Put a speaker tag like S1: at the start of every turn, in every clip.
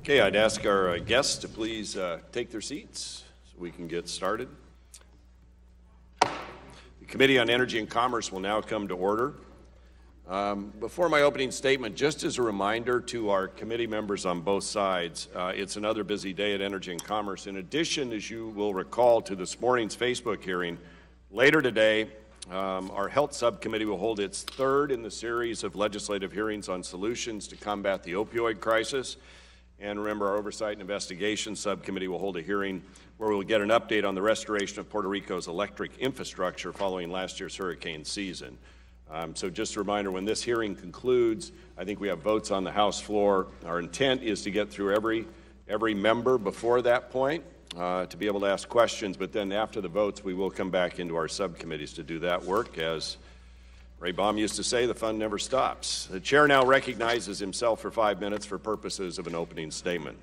S1: Okay, I'd ask our guests to please take their seats so we can get started. The Committee on Energy and Commerce will now come to order. Before my opening statement, just as a reminder to our committee members on both sides, it's another busy day at Energy and Commerce. In addition, as you will recall, to this morning's Facebook hearing, later today, our Health Subcommittee will hold its third in the series of legislative hearings on solutions to combat the opioid crisis. And remember, our Oversight and Investigation Subcommittee will hold a hearing where we'll get an update on the restoration of Puerto Rico's electric infrastructure following last year's hurricane season. So just a reminder, when this hearing concludes, I think we have votes on the House floor. Our intent is to get through every member before that point to be able to ask questions, but then after the votes, we will come back into our subcommittees to do that work. As Ray Baum used to say, the fun never stops. The chair now recognizes himself for 5 minutes for purposes of an opening statement.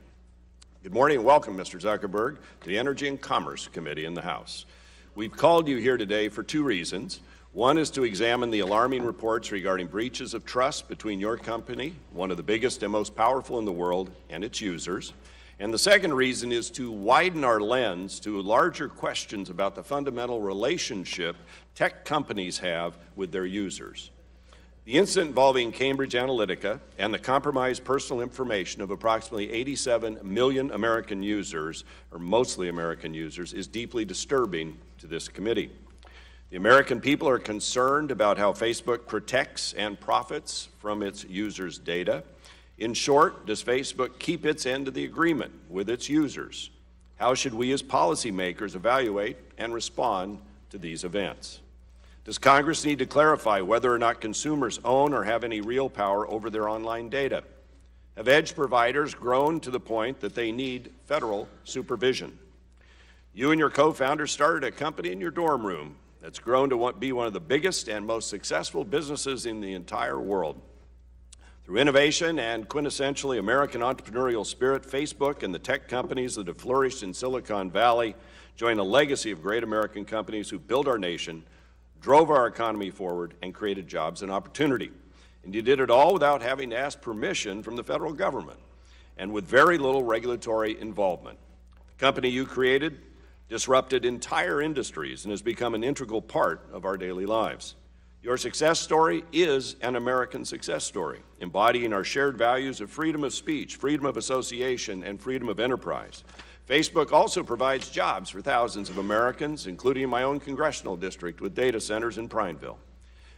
S1: Good morning and welcome, Mr. Zuckerberg, to the Energy and Commerce Committee in the House. We've called you here today for two reasons. One is to examine the alarming reports regarding breaches of trust between your company, one of the biggest and most powerful in the world, and its users. And the second reason is to widen our lens to larger questions about the fundamental relationship tech companies have with their users. The incident involving Cambridge Analytica and the compromised personal information of approximately 87 million American users, or mostly American users, is deeply disturbing to this committee. The American people are concerned about how Facebook protects and profits from its users' data. In short, does Facebook keep its end of the agreement with its users? How should we as policymakers evaluate and respond to these events? Does Congress need to clarify whether or not consumers own or have any real power over their online data? Have edge providers grown to the point that they need federal supervision? You and your co-founders started a company in your dorm room that's grown to be one of the biggest and most successful businesses in the entire world. Through innovation and quintessentially American entrepreneurial spirit, Facebook and the tech companies that have flourished in Silicon Valley join a legacy of great American companies who built our nation, drove our economy forward, and created jobs and opportunity. And you did it all without having to ask permission from the federal government and with very little regulatory involvement. The company you created disrupted entire industries and has become an integral part of our daily lives. Your success story is an American success story, embodying our shared values of freedom of speech, freedom of association, and freedom of enterprise. Facebook also provides jobs for thousands of Americans, including my own congressional district with data centers in Prineville.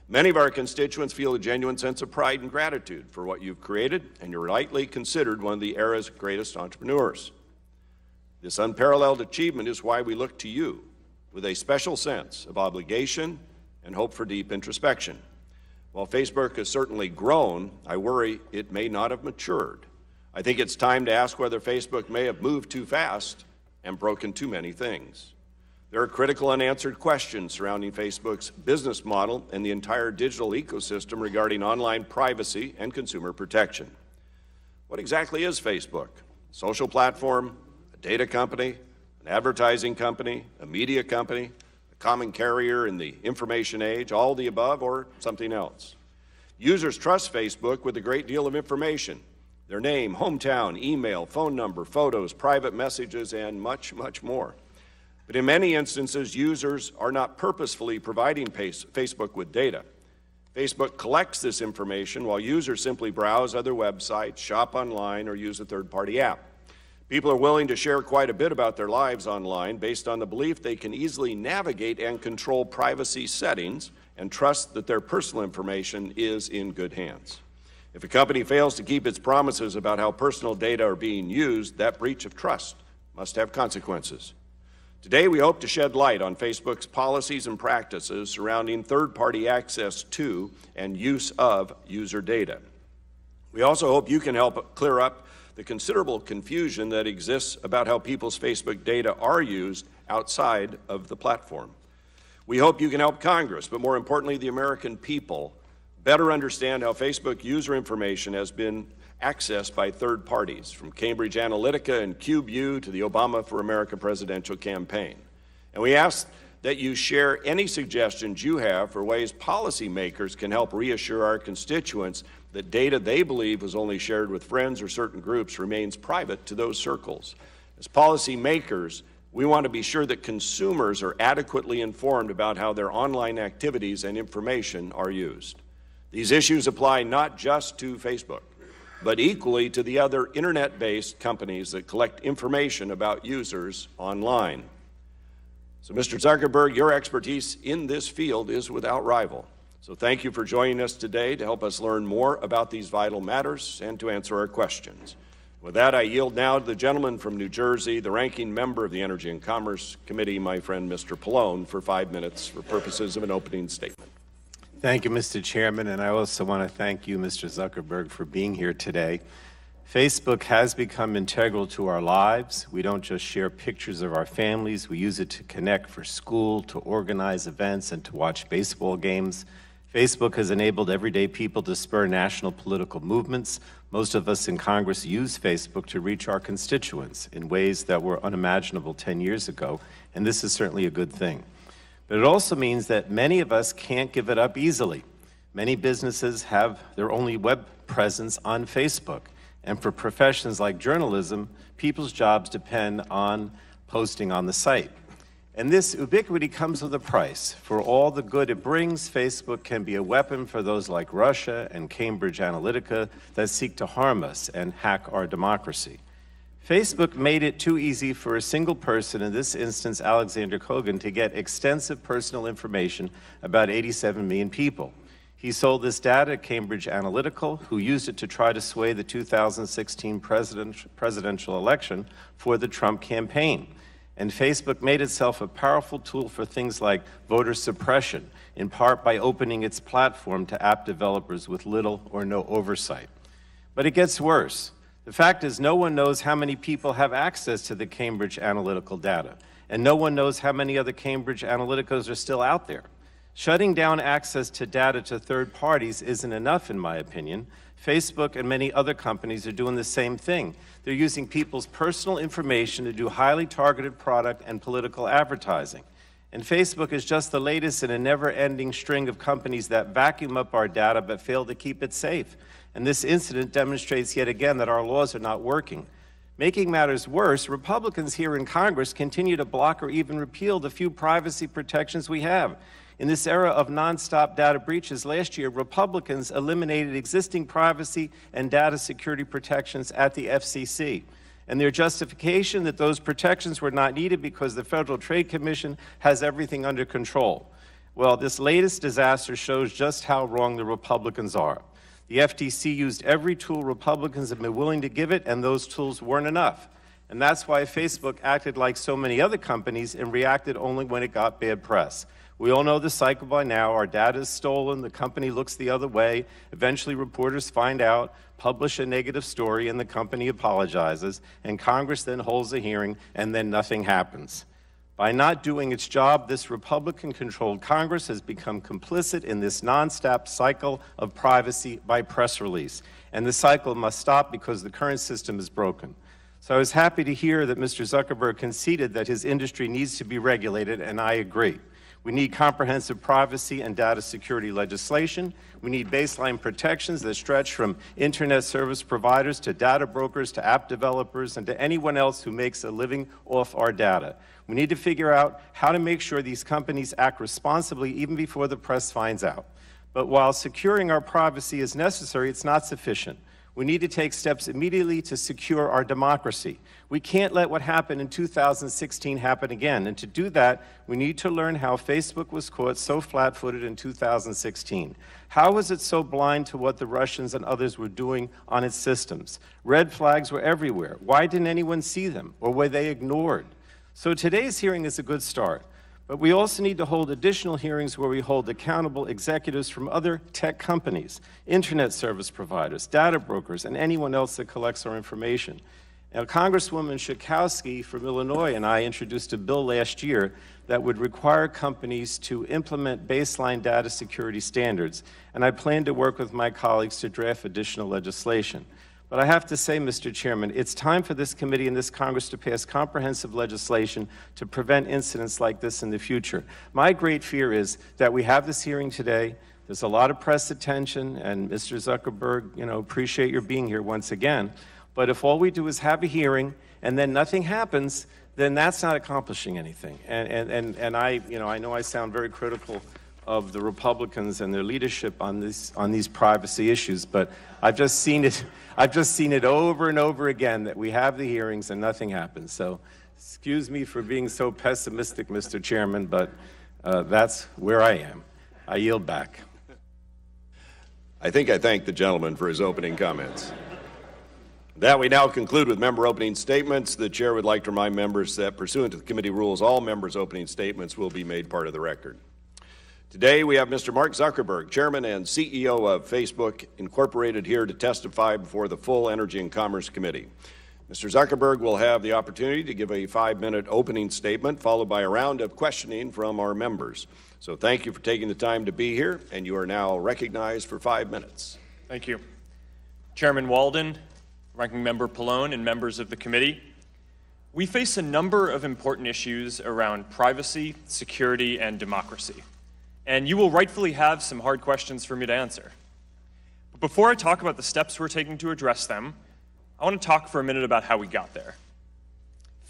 S1: Many of our constituents feel a genuine sense of pride and gratitude for what you've created, and you're rightly considered one of the era's greatest entrepreneurs. This unparalleled achievement is why we look to you with a special sense of obligation and hope for deep introspection. While Facebook has certainly grown, I worry it may not have matured. I think it's time to ask whether Facebook may have moved too fast and broken too many things. There are critical unanswered questions surrounding Facebook's business model and the entire digital ecosystem regarding online privacy and consumer protection. What exactly is Facebook? A social platform, a data company, an advertising company, a media company, common carrier in the information age, all the above, or something else? Users trust Facebook with a great deal of information: their name, hometown, email, phone number, photos, private messages, and much, much more. But in many instances, users are not purposefully providing Facebook with data. Facebook collects this information while users simply browse other websites, shop online, or use a third-party app. People are willing to share quite a bit about their lives online based on the belief they can easily navigate and control privacy settings and trust that their personal information is in good hands. If a company fails to keep its promises about how personal data are being used, that breach of trust must have consequences. Today, we hope to shed light on Facebook's policies and practices surrounding third-party access to and use of user data. We also hope you can help clear up the considerable confusion that exists about how people's Facebook data are used outside of the platform. We hope you can help Congress, but more importantly, the American people, better understand how Facebook user information has been accessed by third parties, from Cambridge Analytica and CubeU to the Obama for America presidential campaign. And we ask that you share any suggestions you have for ways policymakers can help reassure our constituents that data they believe was only shared with friends or certain groups remains private to those circles. As policymakers, we want to be sure that consumers are adequately informed about how their online activities and information are used. These issues apply not just to Facebook, but equally to the other internet-based companies that collect information about users online. So, Mr. Zuckerberg, your expertise in this field is without rival. So thank you for joining us today to help us learn more about these vital matters and to answer our questions. With that, I yield now to the gentleman from New Jersey, the ranking member of the Energy and Commerce Committee, my friend Mr. Pallone, for 5 minutes for purposes of an opening statement.
S2: Thank you, Mr. Chairman, and I also want to thank you, Mr. Zuckerberg, for being here today. Facebook has become integral to our lives. We don't just share pictures of our families. We use it to connect for school, to organize events, and to watch baseball games. Facebook has enabled everyday people to spur national political movements. Most of us in Congress use Facebook to reach our constituents in ways that were unimaginable 10 years ago, and this is certainly a good thing. But it also means that many of us can't give it up easily. Many businesses have their only web presence on Facebook, and for professions like journalism, people's jobs depend on posting on the site. And this ubiquity comes with a price. For all the good it brings, Facebook can be a weapon for those like Russia and Cambridge Analytica that seek to harm us and hack our democracy. Facebook made it too easy for a single person, in this instance Alexander Kogan, to get extensive personal information about 87 million people. He sold this data to Cambridge Analytica, who used it to try to sway the 2016 presidential election for the Trump campaign. And Facebook made itself a powerful tool for things like voter suppression, in part by opening its platform to app developers with little or no oversight. But it gets worse. The fact is, no one knows how many people have access to the Cambridge Analytica data, and no one knows how many other Cambridge Analyticas are still out there. Shutting down access to data to third parties isn't enough, in my opinion. Facebook and many other companies are doing the same thing. They're using people's personal information to do highly targeted product and political advertising. And Facebook is just the latest in a never-ending string of companies that vacuum up our data but fail to keep it safe. And this incident demonstrates yet again that our laws are not working. Making matters worse, Republicans here in Congress continue to block or even repeal the few privacy protections we have. In this era of nonstop data breaches, last year, Republicans eliminated existing privacy and data security protections at the FCC. And their justification that those protections were not needed because the Federal Trade Commission has everything under control. Well, this latest disaster shows just how wrong the Republicans are. The FTC used every tool Republicans have been willing to give it, and those tools weren't enough. And that's why Facebook acted like so many other companies and reacted only when it got bad press. We all know the cycle by now. Our data is stolen, the company looks the other way, eventually reporters find out, publish a negative story, and the company apologizes, and Congress then holds a hearing, and then nothing happens. By not doing its job, this Republican-controlled Congress has become complicit in this nonstop cycle of privacy by press release. And the cycle must stop because the current system is broken. So I was happy to hear that Mr. Zuckerberg conceded that his industry needs to be regulated, and I agree. We need comprehensive privacy and data security legislation. We need baseline protections that stretch from internet service providers to data brokers to app developers and to anyone else who makes a living off our data. We need to figure out how to make sure these companies act responsibly even before the press finds out. But while securing our privacy is necessary, it's not sufficient. We need to take steps immediately to secure our democracy. We can't let what happened in 2016 happen again. And to do that, we need to learn how Facebook was caught so flat-footed in 2016. How was it so blind to what the Russians and others were doing on its systems? Red flags were everywhere. Why didn't anyone see them? Or were they ignored? So today's hearing is a good start. But we also need to hold additional hearings where we hold accountable executives from other tech companies, internet service providers, data brokers, and anyone else that collects our information. Now, Congresswoman Schakowsky from Illinois and I introduced a bill last year that would require companies to implement baseline data security standards, and I plan to work with my colleagues to draft additional legislation. But I have to say, Mr. Chairman, it's time for this committee and this Congress to pass comprehensive legislation to prevent incidents like this in the future. My great fear is that we have this hearing today. There's a lot of press attention, and Mr. Zuckerberg, appreciate your being here once again. But if all we do is have a hearing and then nothing happens, then that's not accomplishing anything. And I know I sound very critical of the Republicans and their leadership on these privacy issues, but I've just seen it over and over again that we have the hearings and nothing happens. So excuse me for being so pessimistic, Mr. Chairman, but that's where I am. I yield back.
S1: I think I thank the gentleman for his opening comments. That we now conclude with member opening statements. The chair would like to remind members that pursuant to the committee rules, all members' opening statements will be made part of the record. Today we have Mr. Mark Zuckerberg, Chairman and CEO of Facebook Incorporated, here to testify before the full Energy and Commerce Committee. Mr. Zuckerberg will have the opportunity to give a 5-minute opening statement, followed by a round of questioning from our members. So thank you for taking the time to be here, and you are now recognized for 5 minutes.
S3: Thank you. Chairman Walden, Ranking Member Pallone, and members of the committee, we face a number of important issues around privacy, security, and democracy. And you will rightfully have some hard questions for me to answer. But before I talk about the steps we're taking to address them, I want to talk for a minute about how we got there.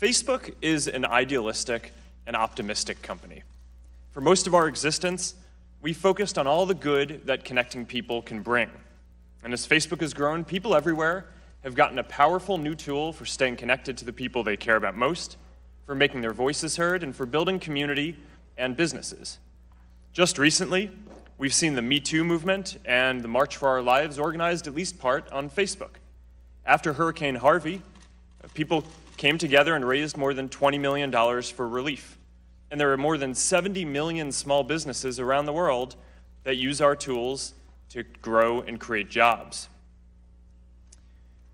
S3: Facebook is an idealistic and optimistic company. For most of our existence, we focused on all the good that connecting people can bring. And as Facebook has grown, people everywhere have gotten a powerful new tool for staying connected to the people they care about most, for making their voices heard, and for building community and businesses. Just recently, we've seen the Me Too movement and the March for Our Lives organized at least part on Facebook. After Hurricane Harvey, people came together and raised more than $20 million for relief. And there are more than 70 million small businesses around the world that use our tools to grow and create jobs.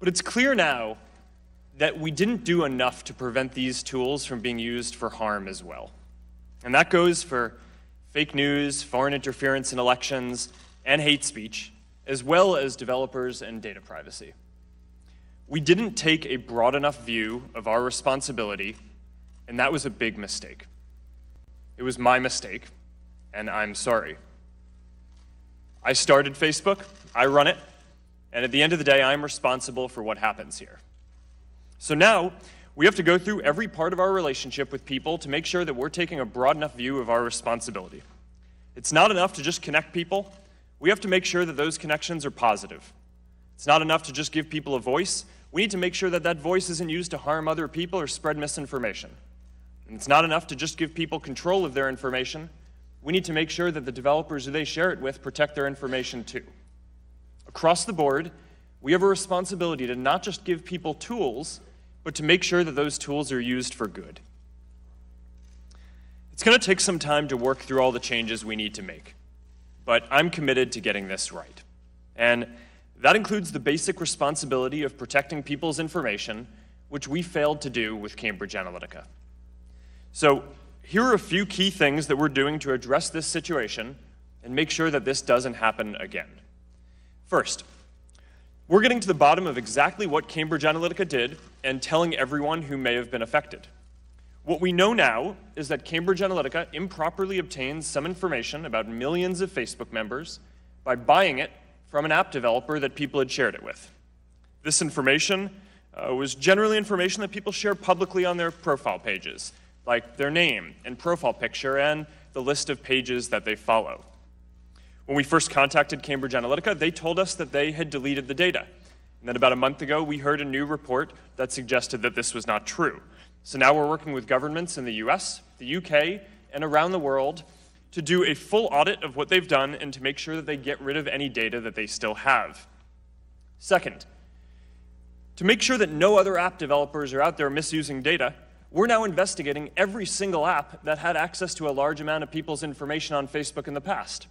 S3: But it's clear now that we didn't do enough to prevent these tools from being used for harm as well. And that goes for fake news, foreign interference in elections, and hate speech, as well as developers and data privacy. We didn't take a broad enough view of our responsibility, and that was a big mistake. It was my mistake, and I'm sorry. I started Facebook, I run it, and at the end of the day, I'm responsible for what happens here. So now, we have to go through every part of our relationship with people to make sure that we're taking a broad enough view of our responsibility. It's not enough to just connect people. We have to make sure that those connections are positive. It's not enough to just give people a voice. We need to make sure that that voice isn't used to harm other people or spread misinformation. And it's not enough to just give people control of their information. We need to make sure that the developers who they share it with protect their information too. Across the board, we have a responsibility to not just give people tools, but to make sure that those tools are used for good. It's going to take some time to work through all the changes we need to make, but I'm committed to getting this right. And that includes the basic responsibility of protecting people's information, which we failed to do with Cambridge Analytica. So here are a few key things that we're doing to address this situation and make sure that this doesn't happen again. First, we're getting to the bottom of exactly what Cambridge Analytica did and telling everyone who may have been affected. What we know now is that Cambridge Analytica improperly obtained some information about millions of Facebook members by buying it from an app developer that people had shared it with. This information was generally information that people share publicly on their profile pages, like their name and profile picture and the list of pages that they follow. When we first contacted Cambridge Analytica, they told us that they had deleted the data. And then about a month ago, we heard a new report that suggested that this was not true. So now we're working with governments in the US, the UK, and around the world to do a full audit of what they've done and to make sure that they get rid of any data that they still have. Second, to make sure that no other app developers are out there misusing data, we're now investigating every single app that had access to a large amount of people's information on Facebook in the past.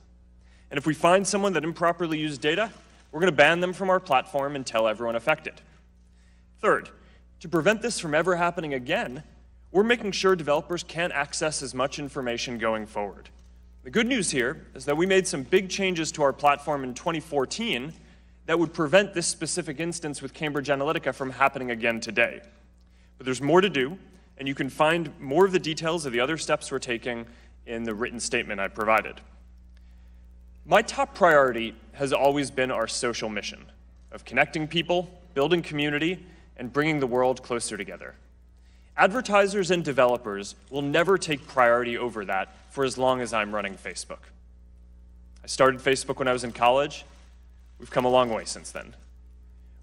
S3: And if we find someone that improperly used data, we're going to ban them from our platform and tell everyone affected. Third, to prevent this from ever happening again, we're making sure developers can't access as much information going forward. The good news here is that we made some big changes to our platform in 2014 that would prevent this specific instance with Cambridge Analytica from happening again today. But there's more to do, and you can find more of the details of the other steps we're taking in the written statement I provided. My top priority has always been our social mission of connecting people, building community, and bringing the world closer together. Advertisers and developers will never take priority over that for as long as I'm running Facebook. I started Facebook when I was in college. We've come a long way since then.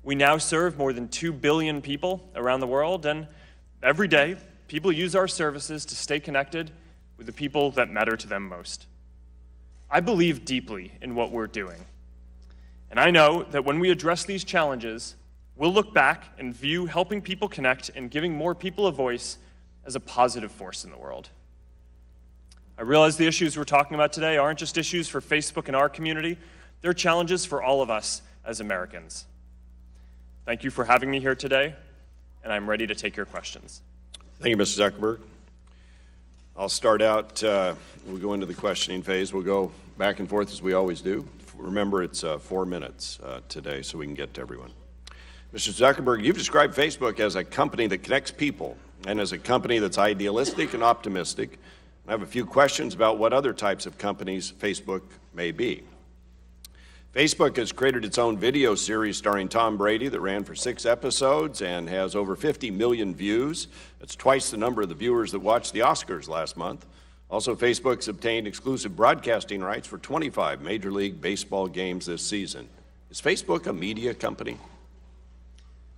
S3: We now serve more than 2 billion people around the world, and every day, people use our services to stay connected with the people that matter to them most. I believe deeply in what we're doing, and I know that when we address these challenges, we'll look back and view helping people connect and giving more people a voice as a positive force in the world. I realize the issues we're talking about today aren't just issues for Facebook and our community, they're challenges for all of us as Americans. Thank you for having me here today, and I'm ready to take your questions.
S1: Thank you, Mr. Zuckerberg. I'll start out, we'll go into the questioning phase. We'll go back and forth as we always do. Remember, it's 4 minutes today, so we can get to everyone. Mr. Zuckerberg, you've described Facebook as a company that connects people and as a company that's idealistic and optimistic. I have a few questions about what other types of companies Facebook may be. Facebook has created its own video series starring Tom Brady that ran for 6 episodes and has over 50 million views. That's twice the number of the viewers that watched the Oscars last month. Also, Facebook's obtained exclusive broadcasting rights for 25 Major League Baseball games this season. Is Facebook a media company?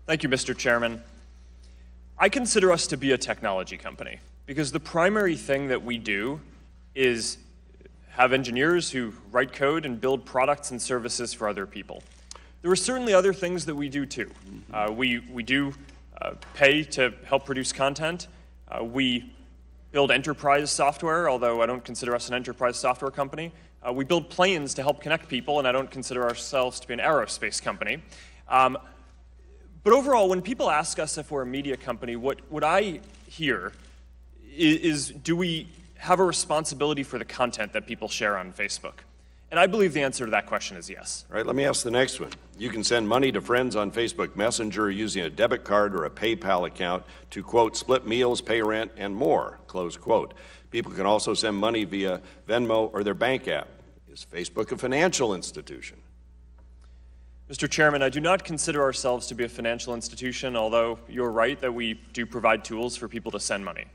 S3: Thank you, Mr. Chairman. I consider us to be a technology company because the primary thing that we do is have engineers who write code and build products and services for other people. There are certainly other things that we do too. We do pay to help produce content. We build enterprise software, although I don't consider us an enterprise software company. We build planes to help connect people, and I don't consider ourselves to be an aerospace company. But overall, when people ask us if we're a media company, what I hear is do we have a responsibility for the content that people share on Facebook? And I believe the answer to that question is yes.
S1: All right, let me ask the next one. You can send money to friends on Facebook Messenger using a debit card or a PayPal account to, quote, split meals, pay rent, and more, close quote. People can also send money via Venmo or their bank app. Is Facebook a financial institution?
S3: Mr. Chairman, I do not consider ourselves to be a financial institution, although you're right that we do provide tools for people to send money.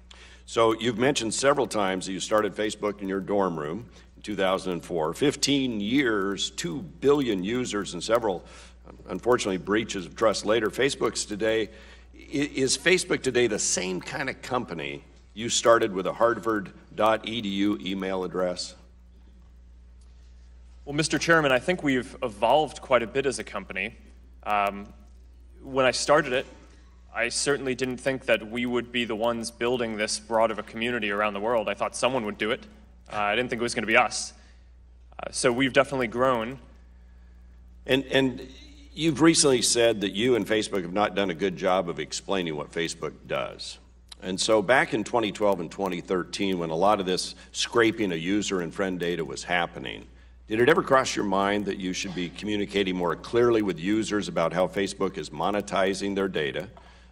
S1: So you've mentioned several times that you started Facebook in your dorm room in 2004. 15 years, 2 billion users, and several, unfortunately, breaches of trust later. Is Facebook today the same kind of company you started with a harvard.edu email address?
S3: Well, Mr. Chairman, I think we've evolved quite a bit as a company. When I started it, I certainly didn't think that we would be the ones building this broad of a community around the world. I thought someone would do it. I didn't think it was going to be us. So we've definitely grown.
S1: And you've recently said that you and Facebook have not done a good job of explaining what Facebook does. And so back in 2012 and 2013, when a lot of this scraping of user and friend data was happening, did it ever cross your mind that you should be communicating more clearly with users about how Facebook is monetizing their data?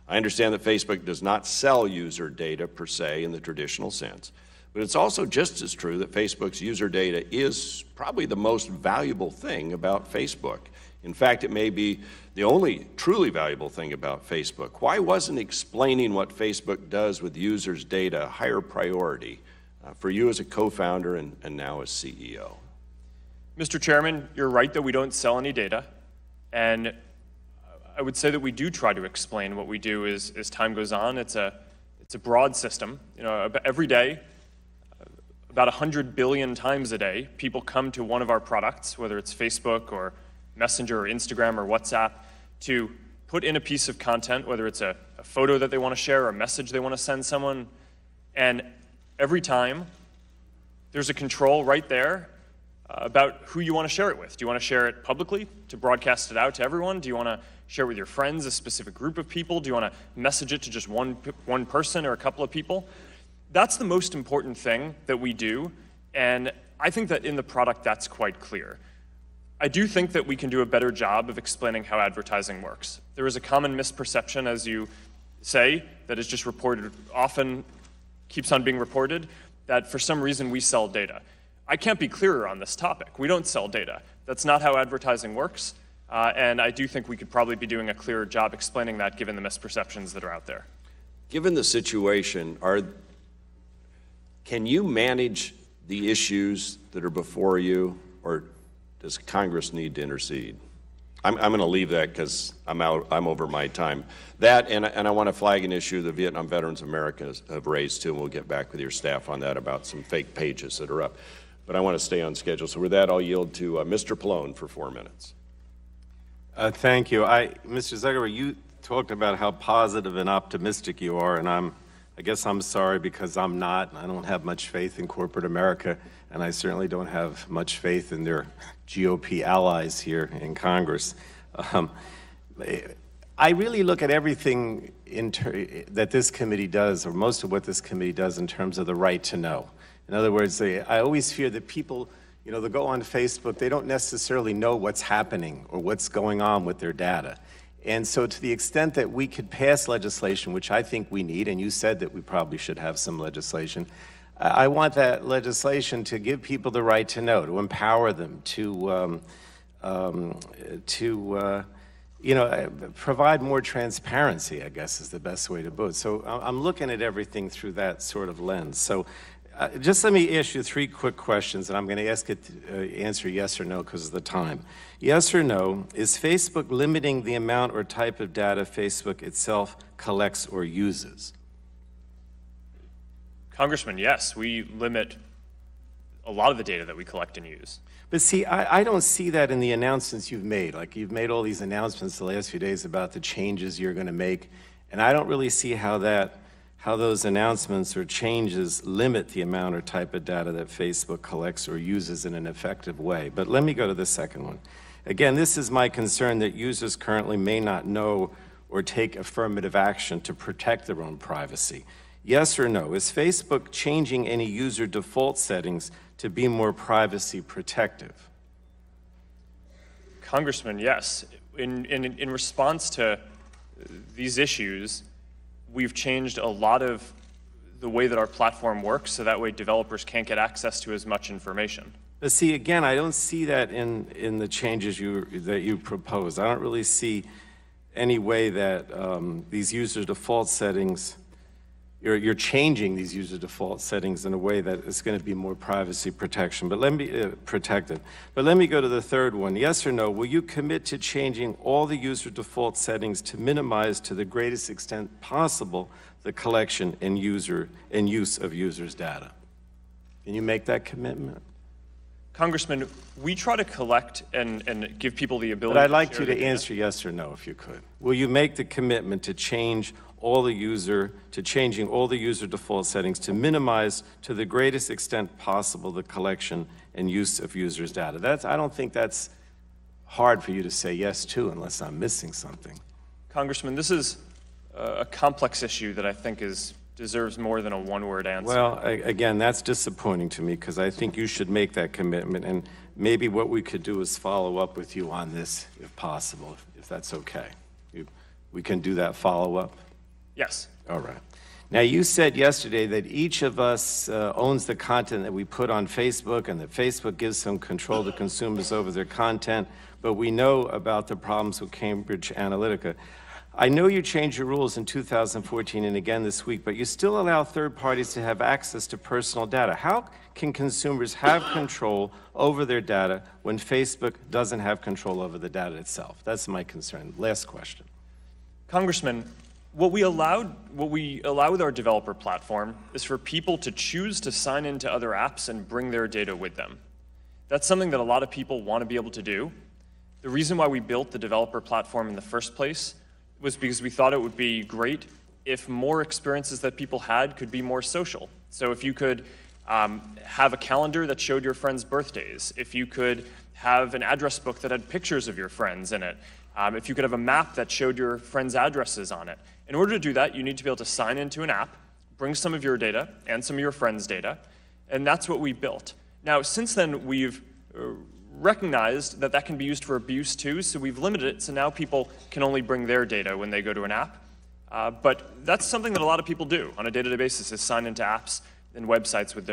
S1: I understand that Facebook does not sell user data per se in the traditional sense, but it's also just as true that Facebook's user data is probably the most valuable thing about Facebook. In fact, it may be the only truly valuable thing about Facebook. Why wasn't explaining what Facebook does with users' data a higher priority for you as a co-founder and now as CEO?
S3: Mr. Chairman, you're right that we don't sell any data, and I would say that we do try to explain what we do as time goes on. It's a broad system. You know, every day, about 100 billion times a day, people come to one of our products, whether it's Facebook or Messenger or Instagram or WhatsApp, to put in a piece of content, whether it's a photo that they want to share or a message they want to send someone. And every time, there's a control right there about who you want to share it with. Do you want to share it publicly to broadcast it out to everyone? Do you want to share it with your friends, a specific group of people? Do you want to message it to just one person or a couple of people? That's the most important thing that we do, and I think that in the product that's quite clear. I do think that we can do a better job of explaining how advertising works. There is a common misperception, as you say, that is just reported, often keeps on being reported, that for some reason we sell data. I can't be clearer on this topic. We don't sell data. That's not how advertising works, and I do think we could probably be doing a clearer job explaining that given the misperceptions that are out there.
S1: Given the situation, can you manage the issues that are before you, or does Congress need to intercede? I'm going to leave that because I'm over my time. That, and I want to flag an issue the Vietnam Veterans of America have raised too, and we'll get back with your staff on that about some fake pages that are up. But I want to stay on schedule. So with that, I'll yield to Mr. Pallone for 4 minutes.
S2: Thank you. Mr. Zuckerberg, you talked about how positive and optimistic you are, and I guess I'm sorry because I'm not. I don't have much faith in corporate America, and I certainly don't have much faith in their GOP allies here in Congress. I really look at everything that this committee does, or most of what this committee does, in terms of the right to know. In other words, I always fear that people, they go on Facebook, they don't necessarily know what's happening or what's going on with their data. And so to the extent that we could pass legislation, which I think we need, and you said that we probably should have some legislation, I want that legislation to give people the right to know, to empower them, to provide more transparency, I guess is the best way to put it. So I'm looking at everything through that sort of lens. So just let me ask you 3 quick questions, and I'm going to ask it to answer yes or no because of the time. Yes or no, is Facebook limiting the amount or type of data Facebook itself collects or uses?
S3: Congressman, yes, we limit a lot of the data that we collect and use.
S2: But see, I don't see that in the announcements you've made. Like, you've made all these announcements the last few days about the changes you're going to make, and I don't really see how those announcements or changes limit the amount or type of data that Facebook collects or uses in an effective way. But let me go to the second one. Again, this is my concern that users currently may not know or take affirmative action to protect their own privacy. Yes or no, is Facebook changing any user default settings to be more privacy protective?
S3: Congressman, yes. In response to these issues, we've changed a lot of the way that our platform works so that way developers can't get access to as much information.
S2: But see, again, I don't see that in the changes that you propose. I don't really see any way that these user default settings, you're changing these user default settings in a way that is going to be more privacy protection. But let me protective. But let me go to the third one. Yes or no? Will you commit to changing all the user default settings to minimize, to the greatest extent possible, the collection and use of users' data? Can you make that commitment?
S3: Congressman, we try to collect and give people the ability.
S2: But I'd like you to answer yes or no, if you could. Will you make the commitment to changing all the user default settings to minimize, to the greatest extent possible, the collection and use of users' data? I don't think that's hard for you to say yes to, unless I'm missing something.
S3: Congressman, this is a complex issue that I think deserves more than a one-word answer.
S2: Well, again, that's disappointing to me because I think you should make that commitment, and maybe what we could do is follow up with you on this, if possible, if that's okay. We can do that follow-up?
S3: Yes.
S2: All right. Now, you said yesterday that each of us owns the content that we put on Facebook and that Facebook gives some control to consumers over their content, but we know about the problems with Cambridge Analytica. I know you changed your rules in 2014 and again this week, but you still allow third parties to have access to personal data. How can consumers have control over their data when Facebook doesn't have control over the data itself? That's my concern. Last question.
S3: Congressman, what we allow with our developer platform is for people to choose to sign into other apps and bring their data with them. That's something that a lot of people want to be able to do. The reason why we built the developer platform in the first place was because we thought it would be great if more experiences that people had could be more social. So if you could have a calendar that showed your friends' birthdays, if you could have an address book that had pictures of your friends in it, if you could have a map that showed your friends' addresses on it. In order to do that, you need to be able to sign into an app, bring some of your data and some of your friends' data, and that's what we built. Now, since then, we've recognized that that can be used for abuse too, so we've limited it so now people can only bring their data when they go to an app. But that's something that a lot of people do on a day-to-day basis, is sign into apps and websites with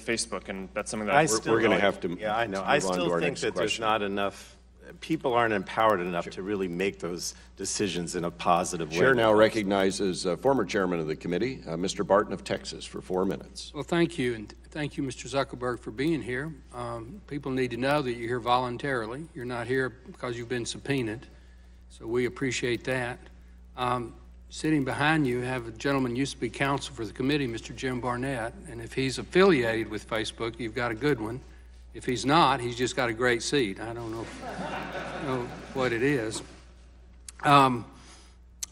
S3: Facebook, and that's something that
S1: we're going to have to.
S2: Yeah, I know. I still think that there's not enough. People aren't empowered enough to really make those decisions in a positive way.
S1: Chair now recognizes former chairman of the committee, Mr. Barton of Texas, for 4 minutes.
S4: Well, thank you, and thank you, Mr. Zuckerberg, for being here. People need to know that you're here voluntarily. You're not here because you've been subpoenaed, so we appreciate that. Sitting behind you have a gentleman who used to be counsel for the committee, Mr. Jim Barnett, and if he's affiliated with Facebook, you've got a good one. If he's not, he's just got a great seat. I don't know what it is. I'm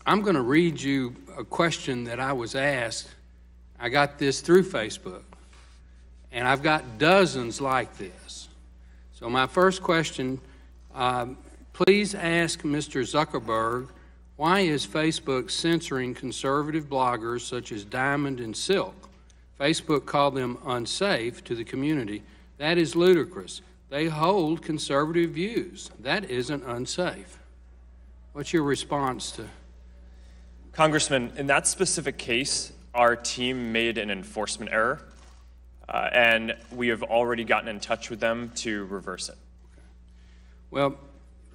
S4: going to read you a question that I was asked. I got this through Facebook, and I've got dozens like this. So my first question, please ask Mr. Zuckerberg, why is Facebook censoring conservative bloggers such as Diamond and Silk? Facebook called them unsafe to the community. That is ludicrous. They hold conservative views. That isn't unsafe. What's your response to?
S3: Congressman, in that specific case, our team made an enforcement error, and we have already gotten in touch with them to reverse it.
S4: Well,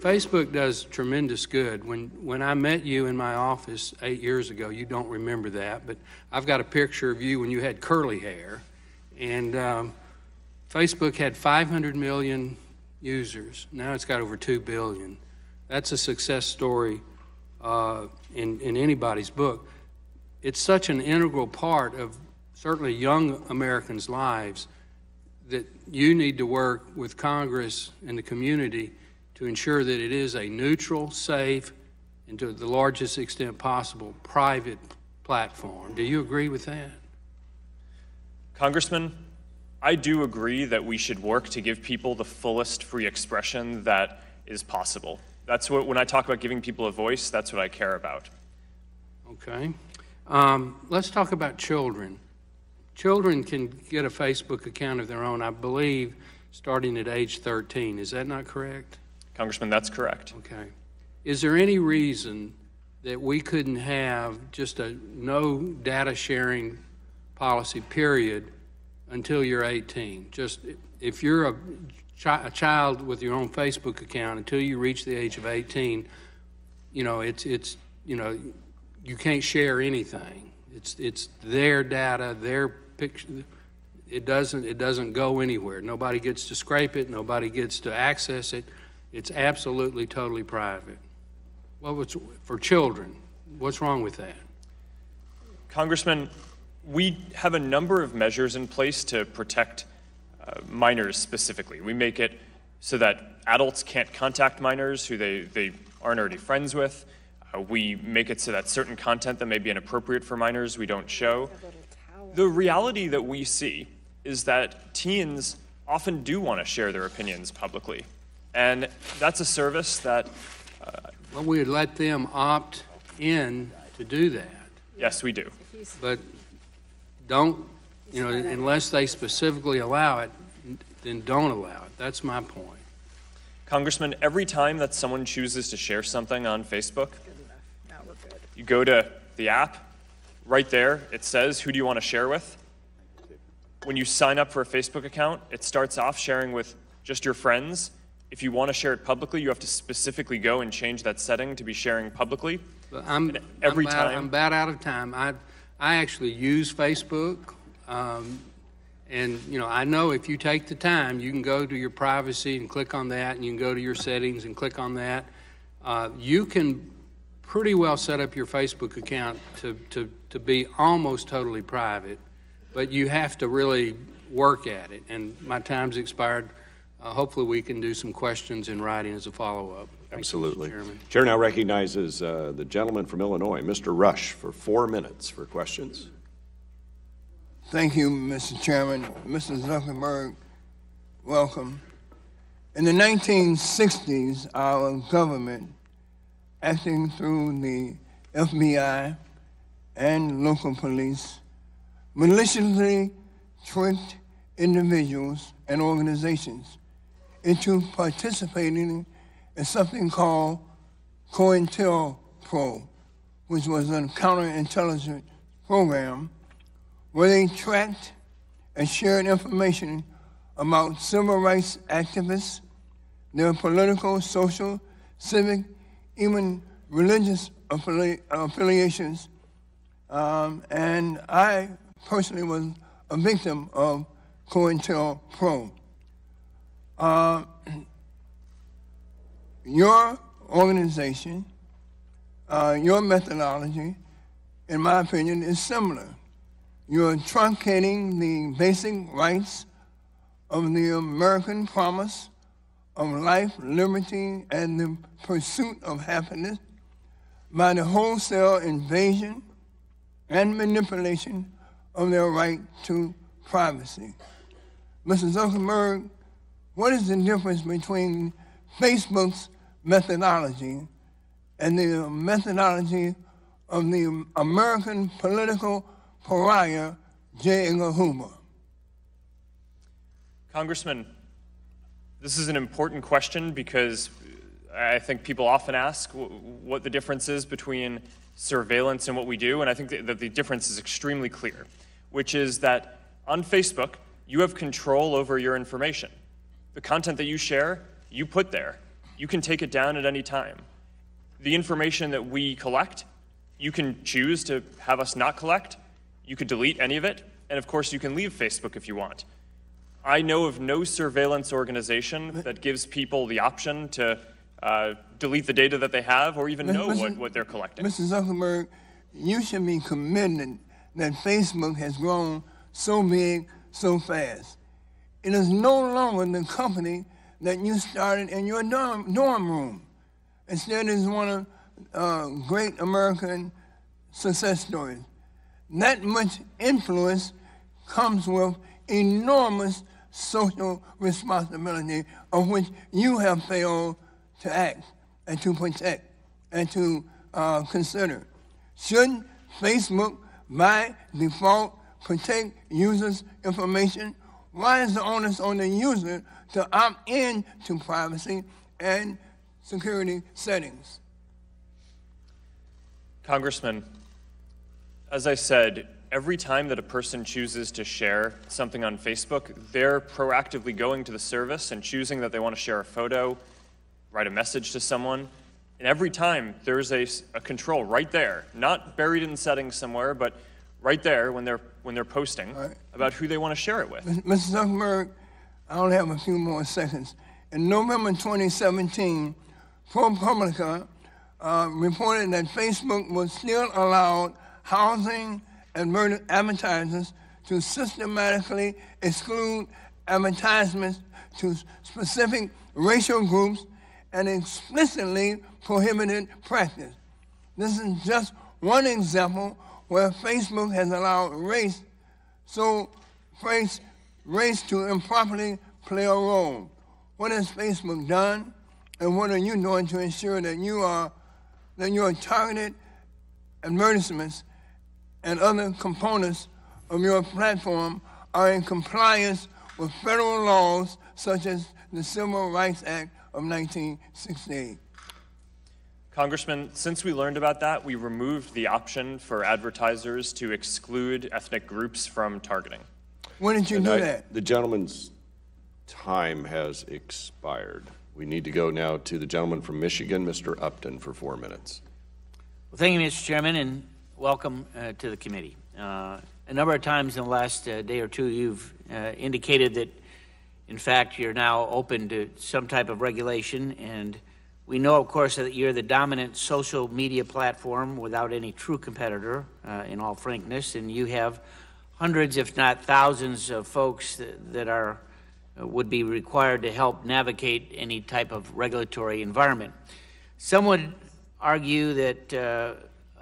S4: Facebook does tremendous good. When I met you in my office 8 years ago, you don't remember that, but I've got a picture of you when you had curly hair, and Facebook had 500 million users. Now it's got over 2 billion. That's a success story in anybody's book. It's such an integral part of certainly young Americans' lives that you need to work with Congress and the community to ensure that it is a neutral, safe, and to the largest extent possible, private platform. Do you agree with that?
S3: Congressman, I do agree that we should work to give people the fullest free expression that is possible. That's what, when I talk about giving people a voice, that's what I care about.
S4: Okay. Let's talk about children. Children can get a Facebook account of their own, I believe, starting at age 13. Is that not correct?
S3: Congressman, that's correct.
S4: Okay. Is there any reason that we couldn't have just a no data sharing policy, period, until you're 18? Just if you're a child with your own Facebook account, until you reach the age of 18, you know, you can't share anything. It's their data, their picture. It doesn't go anywhere. Nobody gets to scrape it. Nobody gets to access it. It's absolutely, totally private. Well, for children, what's wrong with that?
S3: Congressman, we have a number of measures in place to protect minors specifically. We make it so that adults can't contact minors who they aren't already friends with. We make it so that certain content that may be inappropriate for minors we don't show. The reality that we see is that teens often do want to share their opinions publicly. And that's a service that...
S4: well, we would let them opt in to do that.
S3: Yes, we do.
S4: But don't, unless they specifically allow it, then don't allow it. That's my point.
S3: Congressman, every time that someone chooses to share something on Facebook, you go to the app, right there, it says, who do you want to share with? When you sign up for a Facebook account, it starts off sharing with just your friends. If you want to share it publicly, you have to specifically go and change that setting to be sharing publicly.
S4: But I'm about out of time. I actually use Facebook, and I know if you take the time, you can go to your privacy and click on that, and you can go to your settings and click on that. You can pretty well set up your Facebook account to be almost totally private, but you have to really work at it. And my time's expired. Hopefully we can do some questions in writing as a follow-up.
S1: Absolutely.
S4: Thank you, Mr. Chairman.
S1: Chair now recognizes the gentleman from Illinois, Mr. Rush, for 4 minutes for questions.
S5: Thank you, Mr. Chairman. Mr. Zuckerberg, welcome. In the 1960s, our government, acting through the FBI and local police, maliciously tricked individuals and organizations into participating in something called COINTELPRO, which was a counterintelligence program where they tracked and shared information about civil rights activists, their political, social, civic, even religious affiliations. And I personally was a victim of COINTELPRO. Your organization, your methodology, in my opinion, is similar. You're truncating the basic rights of the American promise of life, liberty, and the pursuit of happiness by the wholesale invasion and manipulation of their right to privacy. Mr. Zuckerberg, what is the difference between Facebook's methodology and the methodology of the American political pariah, J. Edgar Hoover?
S3: Congressman, this is an important question because I think people often ask what the difference is between surveillance and what we do, and I think that the difference is extremely clear, which is that on Facebook, you have control over your information. The content that you share, you put there. You can take it down at any time. The information that we collect, you can choose to have us not collect. You could delete any of it, and of course you can leave Facebook if you want. I know of no surveillance organization that gives people the option to delete the data that they have or even know what they're collecting.
S5: Mr. Zuckerberg, you should be commended that Facebook has grown so big so fast. It is no longer the company that you started in your dorm room. Instead, it's one of great American success stories. That much influence comes with enormous social responsibility of which you have failed to act and to protect and to consider. Shouldn't Facebook, by default, protect users' information? Why is the onus on the user to opt in to privacy and security settings?
S3: Congressman, as I said, every time that a person chooses to share something on Facebook, they're proactively going to the service and choosing that they want to share a photo, write a message to someone. And every time there's a control right there, not buried in settings somewhere, but right there when they're posting about who they want to share it with.
S5: Mr. Zuckerberg, I only have a few more seconds. In November 2017, ProPublica reported that Facebook was still allowed housing advertisers to systematically exclude advertisements to specific racial groups and explicitly prohibited practice. This is just one example where Facebook has allowed race to improperly play a role. What has Facebook done, and what are you doing to ensure that your targeted advertisements and other components of your platform are in compliance with federal laws such as the Civil Rights Act of 1968?
S3: Congressman, since we learned about that, we removed the option for advertisers to exclude ethnic groups from targeting.
S5: When did you do that?
S1: The gentleman's time has expired. We need to go now to the gentleman from Michigan, Mr. Upton, for 4 minutes.
S6: Well, thank you, Mr. Chairman, and welcome to the committee. A number of times in the last day or two, you've indicated that, in fact, you're now open to some type of regulation, and we know, of course, that you're the dominant social media platform without any true competitor, in all frankness, and you have hundreds, if not thousands, of folks that would be required to help navigate any type of regulatory environment. Some would argue that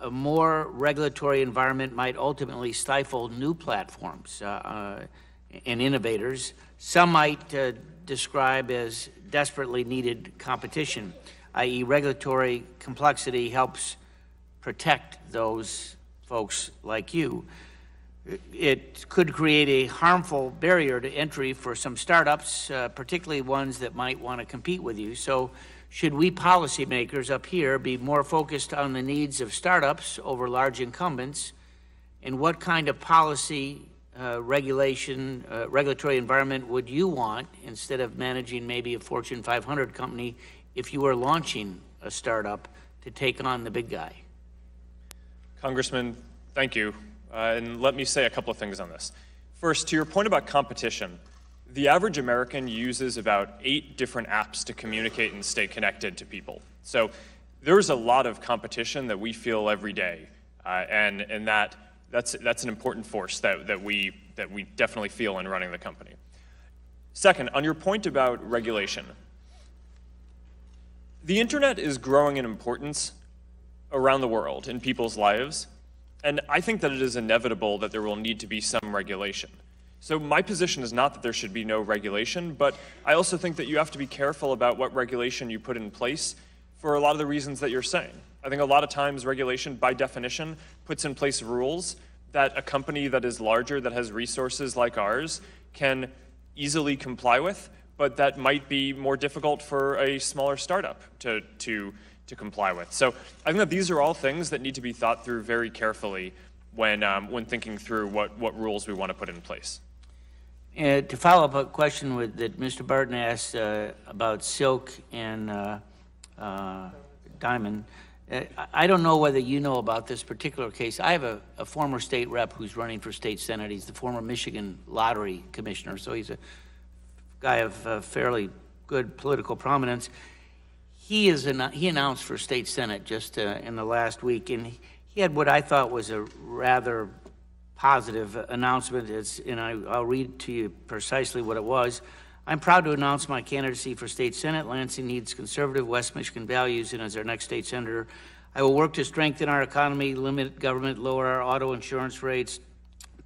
S6: a more regulatory environment might ultimately stifle new platforms and innovators. Some might describe as desperately needed competition, i.e. regulatory complexity helps protect those folks like you. it could create a harmful barrier to entry for some startups, particularly ones that might want to compete with you. So should we policymakers up here be more focused on the needs of startups over large incumbents? And what kind of policy, regulatory environment would you want instead of managing maybe a Fortune 500 company if you were launching a startup to take on the big guy?
S3: Congressman, thank you. And let me say a couple of things on this. First, to your point about competition, the average American uses about 8 different apps to communicate and stay connected to people. So there's a lot of competition that we feel every day, and that's an important force that we definitely feel in running the company. Second, on your point about regulation, the internet is growing in importance around the world in people's lives, and I think that it is inevitable that there will need to be some regulation. So my position is not that there should be no regulation, but I also think that you have to be careful about what regulation you put in place for a lot of the reasons that you're saying. I think a lot of times regulation, by definition, puts in place rules that a company that is larger, that has resources like ours, can easily comply with, but that might be more difficult for a smaller startup to comply with. So I think that these are all things that need to be thought through very carefully when thinking through what rules we want to put in place.
S6: To follow up a question that Mr. Barton asked about Silk and Diamond, I don't know whether you know about this particular case. I have a former state rep who's running for state senate. He's the former Michigan lottery commissioner, so he's a guy of fairly good political prominence. He announced for state senate just in the last week, and he had what I thought was a rather positive announcement, and I'll read to you precisely what it was. I'm proud to announce my candidacy for state senate. Lansing needs conservative West Michigan values, and as our next state senator, I will work to strengthen our economy, limit government, lower our auto insurance rates,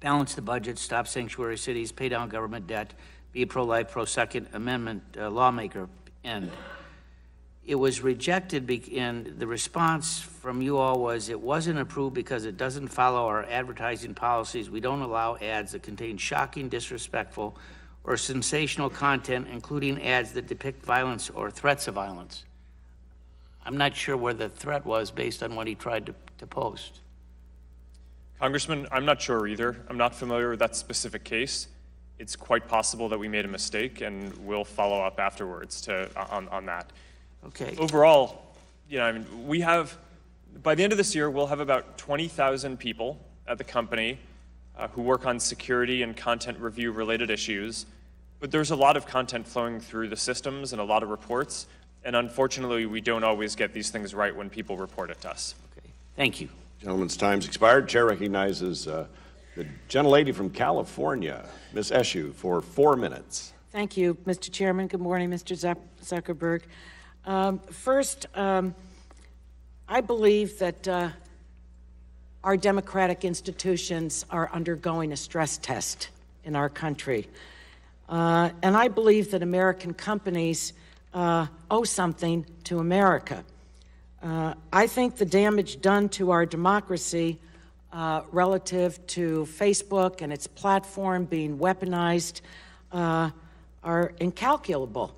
S6: balance the budget, stop sanctuary cities, pay down government debt, be a pro-life, pro-Second Amendment lawmaker, end. It was rejected, and the response from you all was it wasn't approved because it doesn't follow our advertising policies. We don't allow ads that contain shocking, disrespectful, or sensational content, including ads that depict violence or threats of violence. I'm not sure where the threat was based on what he tried to post.
S3: Congressman, I'm not sure either. I'm not familiar with that specific case. It's quite possible that we made a mistake, and we'll follow up afterwards on that.
S6: Okay.
S3: Overall, we have, by the end of this year, we'll have about 20,000 people at the company who work on security and content review related issues, but there's a lot of content flowing through the systems and a lot of reports, and unfortunately, we don't always get these things right when people report it to us.
S6: Okay. Thank you.
S1: Gentleman's time's expired. Chair recognizes the gentlelady from California, Ms. Eshoo, for 4 minutes.
S7: Thank you, Mr. Chairman. Good morning, Mr. Zuckerberg. First, I believe that our democratic institutions are undergoing a stress test in our country. And I believe that American companies owe something to America. I think the damage done to our democracy relative to Facebook and its platform being weaponized are incalculable.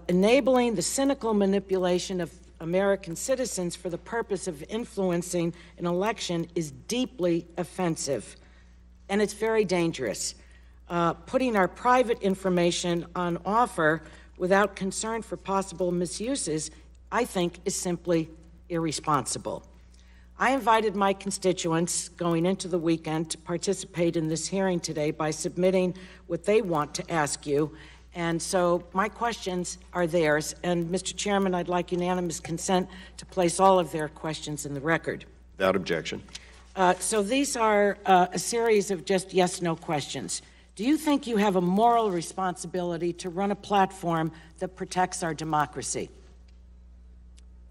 S7: Enabling the cynical manipulation of American citizens for the purpose of influencing an election is deeply offensive, and it's very dangerous. Putting our private information on offer without concern for possible misuses, I think, is simply irresponsible. I invited my constituents going into the weekend to participate in this hearing today by submitting what they want to ask you. And so my questions are theirs. And Mr. Chairman, I'd like unanimous consent to place all of their questions in the record.
S1: Without objection.
S7: So these are a series of just yes/no questions. Do you think you have a moral responsibility to run a platform that protects our democracy?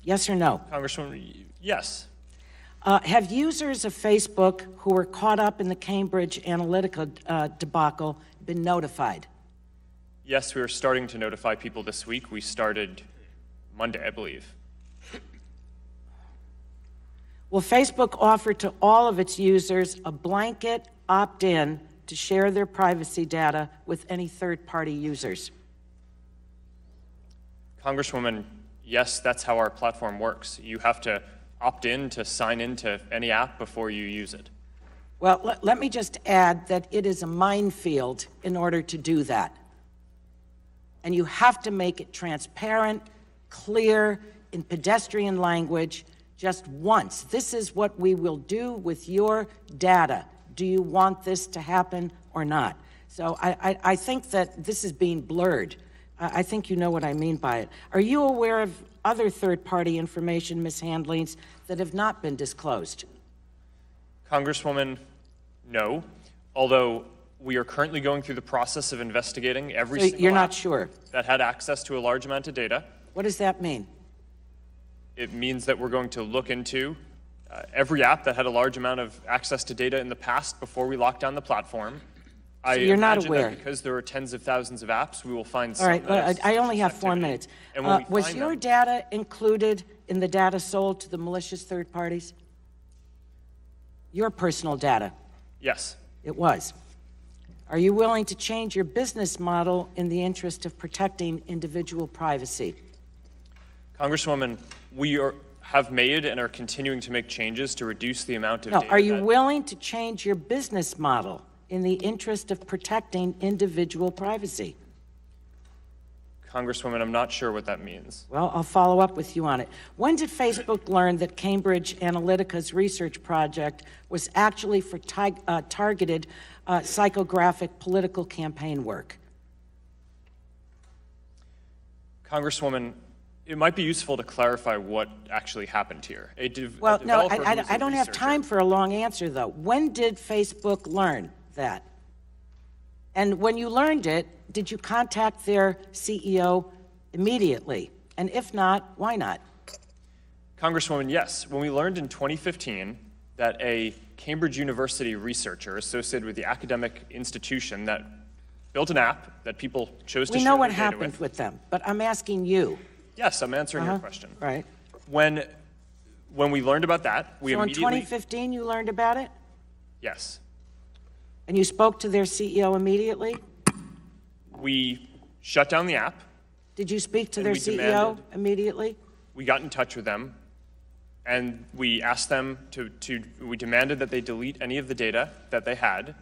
S7: Yes or no?
S3: Congressman, yes.
S7: Have users of Facebook who were caught up in the Cambridge Analytica debacle been notified?
S3: Yes, we are starting to notify people this week. We started Monday, I believe.
S7: Will Facebook offer to all of its users a blanket opt in to share their privacy data with any third-party users?
S3: Congresswoman, yes, that's how our platform works. You have to opt in to sign into any app before you use it.
S7: Well, let me just add that it is a minefield in order to do that. And you have to make it transparent, clear, in pedestrian language, just once. This is what we will do with your data. Do you want this to happen or not? So I think that this is being blurred. I think you know what I mean by it. Are you aware of other third-party information mishandlings that have not been disclosed?
S3: Congresswoman, no. Although we are currently going through the process of investigating every single
S7: You're not
S3: app
S7: sure?
S3: that had access to a large amount of data.
S7: What does that mean?
S3: It means that we're going to look into every app that had a large amount of access to data in the past before we locked down the platform.
S7: So you're not aware?
S3: That because there are tens of thousands of apps, we will find some.
S7: All right, well, I only have 4 minutes. Was your data included in the data sold to the malicious third parties? Your personal data?
S3: Yes.
S7: It was. Are you willing to change your business model in the interest of protecting individual privacy?
S3: Congresswoman, we have made and are continuing to make changes to reduce the amount of
S7: No,
S3: data.
S7: are you willing to change your business model in the interest of protecting individual privacy?
S3: Congresswoman, I'm not sure what that means.
S7: Well, I'll follow up with you on it. When did Facebook learn that Cambridge Analytica's research project was actually for targeted psychographic political campaign work?
S3: Congresswoman, it might be useful to clarify what actually happened here.
S7: Well, no, I don't have time for a long answer, though. When did Facebook learn that? And when you learned it, did you contact their CEO immediately? And if not, why not?
S3: Congresswoman, yes. When we learned in 2015 that a Cambridge University researcher associated with the academic institution that built an app that people chose to share
S7: We know what
S3: their data
S7: happened with them, but I'm asking you.
S3: Yes, I'm answering your question.
S7: Right.
S3: When we learned about that, we
S7: So in
S3: immediately...
S7: 2015 you learned about it?
S3: Yes.
S7: And you spoke to their CEO immediately?
S3: We shut down the app.
S7: Did you speak to
S3: And
S7: their
S3: we
S7: CEO
S3: demanded-
S7: immediately?
S3: We got in touch with them, and we asked them we demanded that they delete any of the data that they had,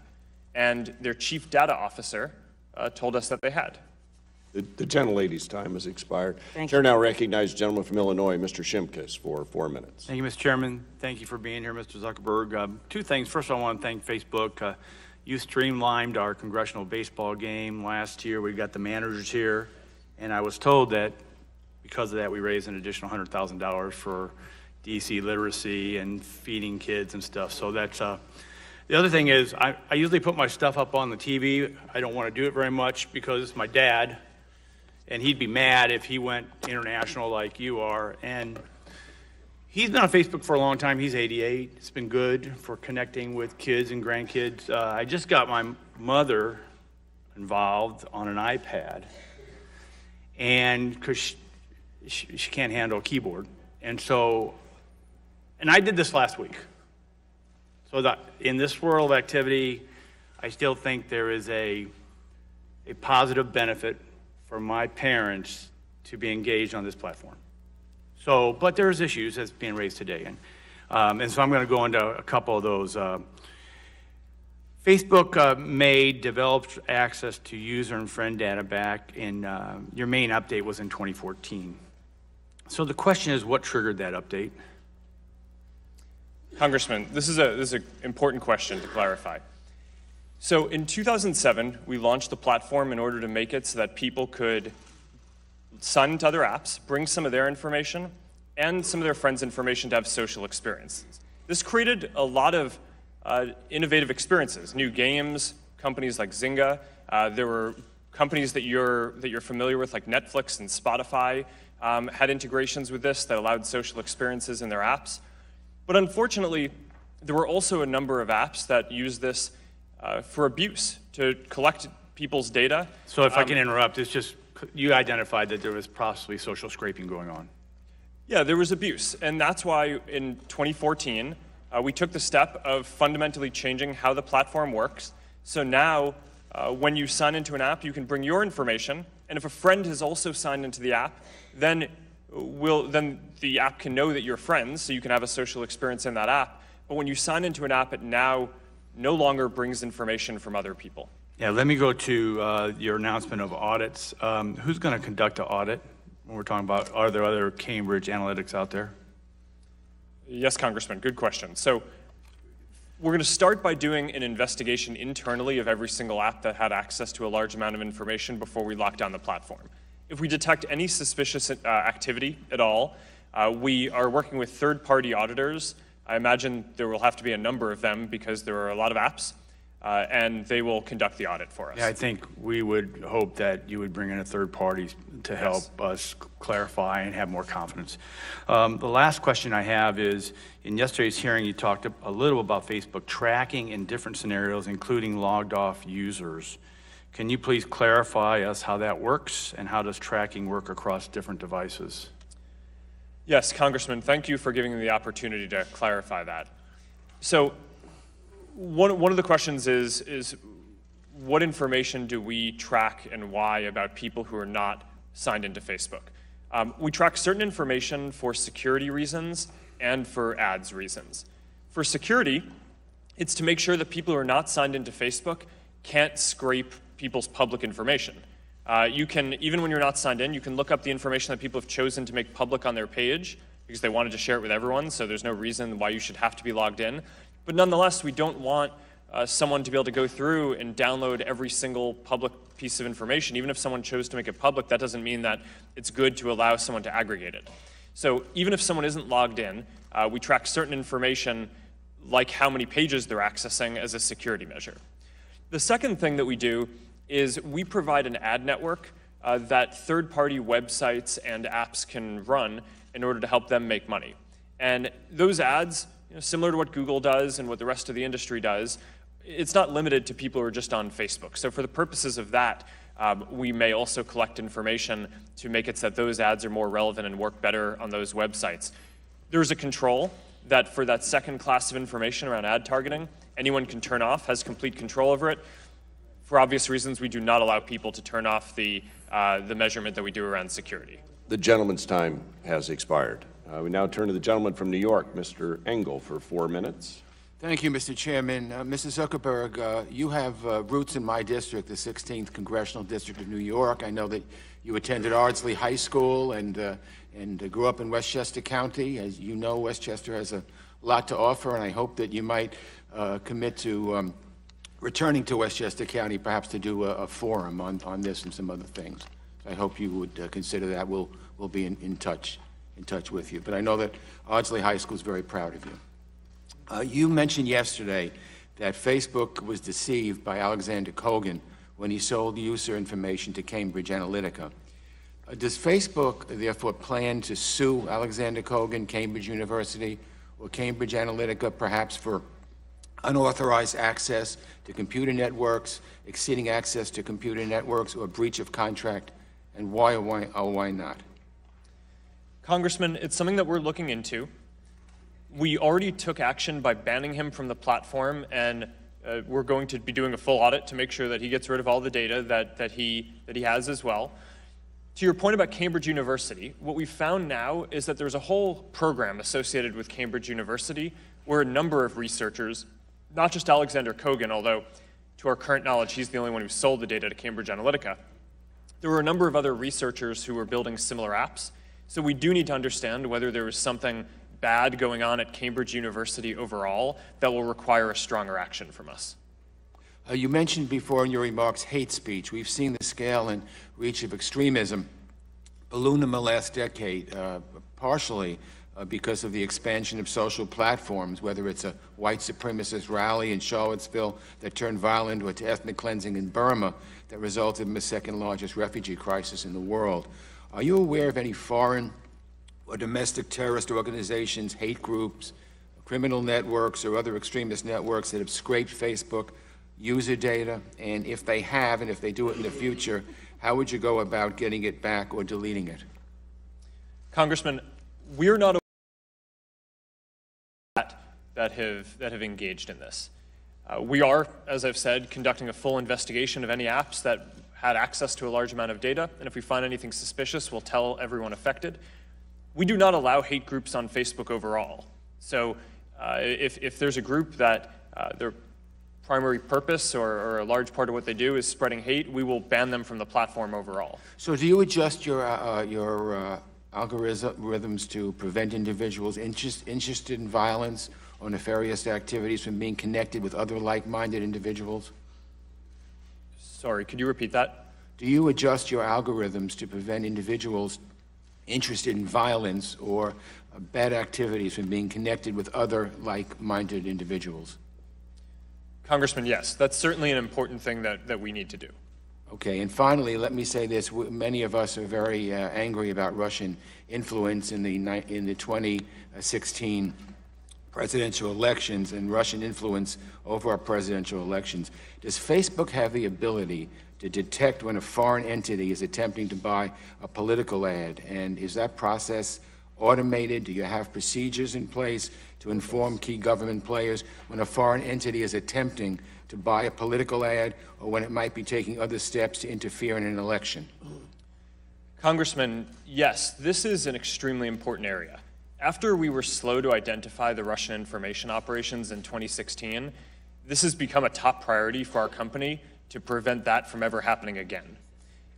S3: and their chief data officer told us that they had.
S1: The gentlelady's time has expired.
S7: Thank
S1: Chair
S7: you.
S1: now recognizes the gentleman from Illinois, Mr. Shimkus, for 4 minutes.
S8: Thank you, Mr. Chairman. Thank you for being here, Mr. Zuckerberg. Two things. First, I want to thank Facebook. You streamlined our congressional baseball game last year. We got the managers here, and I was told that because of that, we raised an additional $100,000 for DC literacy and feeding kids and stuff. So that's the other thing is I usually put my stuff up on the TV. I don't want to do it very much because it's my dad, and he'd be mad if he went international like you are. And he's been on Facebook for a long time. He's 88. It's been good for connecting with kids and grandkids. I just got my mother involved on an iPad, and because she can't handle a keyboard. And I did this last week. So that in this world of activity, I still think there is a positive benefit for my parents to be engaged on this platform. So, but there's issues that's being raised today. And so I'm going to go into a couple of those. Facebook developed access to user and friend data back in, your main update was in 2014. So the question is, what triggered that update?
S3: Congressman, this is an important question to clarify. So in 2007, we launched the platform in order to make it so that people could sign into other apps, bring some of their information, and some of their friends' information to have social experiences. This created a lot of innovative experiences, new games, companies like Zynga. There were companies that you're familiar with, like Netflix and Spotify, had integrations with this that allowed social experiences in their apps. But unfortunately, there were also a number of apps that use this for abuse, to collect people's data.
S8: So if I can interrupt, it's just, you identified that there was possibly social scraping going on.
S3: Yeah, there was abuse. And that's why in 2014, we took the step of fundamentally changing how the platform works. So now, when you sign into an app, you can bring your information, and if a friend has also signed into the app, then the app can know that you're friends, so you can have a social experience in that app. But when you sign into an app, it now no longer brings information from other people.
S8: Yeah, let me go to your announcement of audits. Who's going to conduct an audit when we're talking about, are there other Cambridge Analytics out there?
S3: Yes, Congressman, good question. So we're going to start by doing an investigation internally of every single app that had access to a large amount of information before we lock down the platform. If we detect any suspicious activity at all, we are working with third-party auditors. I imagine there will have to be a number of them because there are a lot of apps, and they will conduct the audit for us.
S8: Yeah, I think we would hope that you would bring in a third party to help us clarify and have more confidence. The last question I have is, in yesterday's hearing, you talked a little about Facebook tracking in different scenarios, including logged off users. Can you please clarify us how that works, and how does tracking work across different devices?
S3: Yes, Congressman, thank you for giving me the opportunity to clarify that. So one of the questions is what information do we track and why about people who are not signed into Facebook? We track certain information for security reasons and for ads reasons. For security, it's to make sure that people who are not signed into Facebook can't scrape people's public information. You can, even when you're not signed in, you can look up the information that people have chosen to make public on their page because they wanted to share it with everyone, so there's no reason why you should have to be logged in. But nonetheless, we don't want someone to be able to go through and download every single public piece of information. Even if someone chose to make it public, that doesn't mean that it's good to allow someone to aggregate it. So even if someone isn't logged in, we track certain information like how many pages they're accessing as a security measure. The second thing that we do is we provide an ad network that third-party websites and apps can run in order to help them make money. And those ads, similar to what Google does and what the rest of the industry does, it's not limited to people who are just on Facebook. So for the purposes of that, we may also collect information to make it so that those ads are more relevant and work better on those websites. There's a control that for that second class of information around ad targeting, anyone can turn off, has complete control over it. For obvious reasons, we do not allow people to turn off the measurement that we do around security.
S1: The gentleman's time has expired. We now turn to the gentleman from New York, Mr. Engel, for 4 minutes.
S9: Thank you, Mr. Chairman. Mr. Zuckerberg, you have roots in my district, the 16th Congressional District of New York. I know that you attended Ardsley High School and grew up in Westchester County. As you know, Westchester has a lot to offer, and I hope that you might commit to returning to Westchester County, perhaps to do a forum on this and some other things. I hope you would consider that. We'll be in touch with you. But I know that Ardsley High School is very proud of you. You mentioned yesterday that Facebook was deceived by Alexander Kogan when he sold user information to Cambridge Analytica. Does Facebook therefore plan to sue Alexander Kogan, Cambridge University, or Cambridge Analytica perhaps for unauthorized access to computer networks, exceeding access to computer networks, or breach of contract, and why or why not?
S3: Congressman, it's something that we're looking into. We already took action by banning him from the platform, and we're going to be doing a full audit to make sure that he gets rid of all the data that he has as well. To your point about Cambridge University, what we found now is that there's a whole program associated with Cambridge University where a number of researchers, not just Alexander Kogan, although to our current knowledge, he's the only one who sold the data to Cambridge Analytica. There were a number of other researchers who were building similar apps. So we do need to understand whether there was something bad going on at Cambridge University overall that will require a stronger action from us.
S9: You mentioned before in your remarks hate speech. We've seen the scale and reach of extremism balloon in the last decade, partially because of the expansion of social platforms, whether it's a white supremacist rally in Charlottesville that turned violent or to ethnic cleansing in Burma that resulted in the second largest refugee crisis in the world. Are you aware of any foreign or domestic terrorist organizations, hate groups, criminal networks, or other extremist networks that have scraped Facebook user data? And if they have, and if they do it in the future, how would you go about getting it back or deleting it?
S3: Congressman, we're not aware that have engaged in this. We are, as I've said, conducting a full investigation of any apps that had access to a large amount of data, and if we find anything suspicious, we'll tell everyone affected. We do not allow hate groups on Facebook overall. So if there's a group that their primary purpose or a large part of what they do is spreading hate, we will ban them from the platform overall.
S9: So do you adjust your algorithms to prevent individuals interested in violence or nefarious activities from being connected with other like-minded individuals?
S3: Sorry, could you repeat that?
S9: Do you adjust your algorithms to prevent individuals interested in violence or bad activities from being connected with other like-minded individuals?
S3: Congressman, yes, that's certainly an important thing that we need to do.
S9: Okay, and finally, let me say this. Many of us are very angry about Russian influence in the 2016 presidential elections and Russian influence over our presidential elections. Does Facebook have the ability to detect when a foreign entity is attempting to buy a political ad? And is that process automated? Do you have procedures in place to inform key government players when a foreign entity is attempting to buy a political ad or when it might be taking other steps to interfere in an election?
S3: Congressman, yes, this is an extremely important area. After we were slow to identify the Russian information operations in 2016, this has become a top priority for our company to prevent that from ever happening again.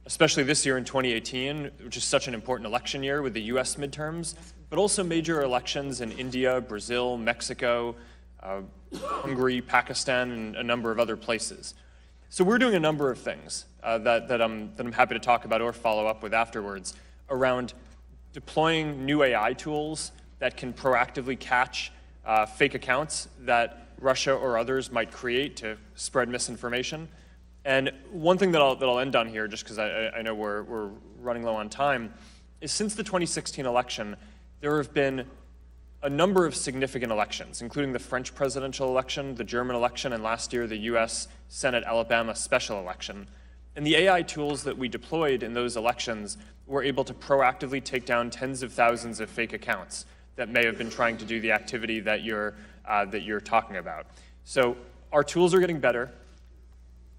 S3: Especially this year in 2018, which is such an important election year with the US midterms, but also major elections in India, Brazil, Mexico, Hungary, Pakistan, and a number of other places. So we're doing a number of things that I'm happy to talk about or follow up with afterwards around deploying new AI tools that can proactively catch fake accounts that Russia or others might create to spread misinformation. And one thing that I'll end on here, just because I know we're running low on time, is since the 2016 election, there have been a number of significant elections, including the French presidential election, the German election, and last year the US Senate Alabama special election. And the AI tools that we deployed in those elections were able to proactively take down tens of thousands of fake accounts that may have been trying to do the activity that you're talking about. So our tools are getting better.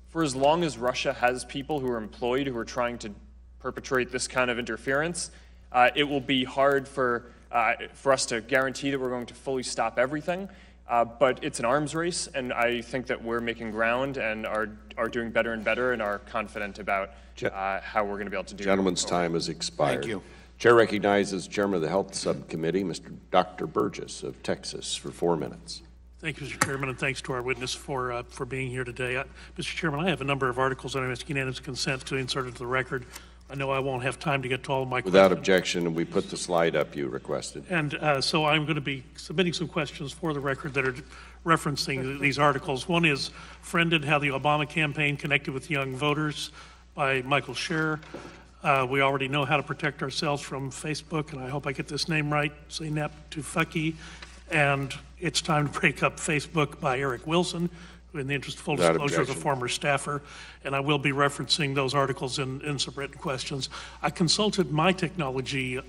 S3: For as long as Russia has people who are employed who are trying to perpetrate this kind of interference, it will be hard for us to guarantee that we're going to fully stop everything. But it's an arms race, and I think that we're making ground and are doing better and better and are confident about how we're going to be able to do it.
S1: Gentleman's time has expired.
S9: Thank you.
S1: Chair recognizes Chairman of the Health Subcommittee, Dr. Burgess of Texas, for 4 minutes.
S10: Thank you, Mr. Chairman, and thanks to our witness for being here today. Mr. Chairman, I have a number of articles that I'm asking unanimous consent to insert into the record. I know I won't have time to get to all of my
S1: Without
S10: questions.
S1: objection, and we put the slide up you requested.
S10: And so I'm going to be submitting some questions for the record that are referencing these articles. One is Friended, How the Obama Campaign Connected with Young Voters by Michael Scherer. We already know how to protect ourselves from Facebook, and I hope I get this name right, Zeynep Tufekci. And It's Time to Break Up Facebook by Eric Wilson, who in the interest of full disclosure is a former staffer. And I will be referencing those articles in some written questions. I consulted my technology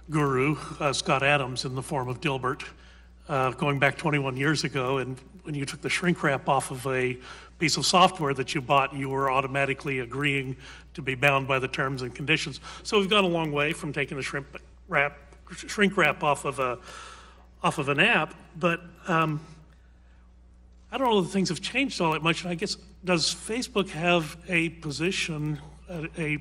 S10: guru, Scott Adams, in the form of Dilbert, going back 21 years ago. And when you took the shrink wrap off of a piece of software that you bought, you were automatically agreeing to be bound by the terms and conditions. So we've gone a long way from taking the shrink wrap off of an app, but I don't know that things have changed all that much. And I guess, does Facebook have a position, a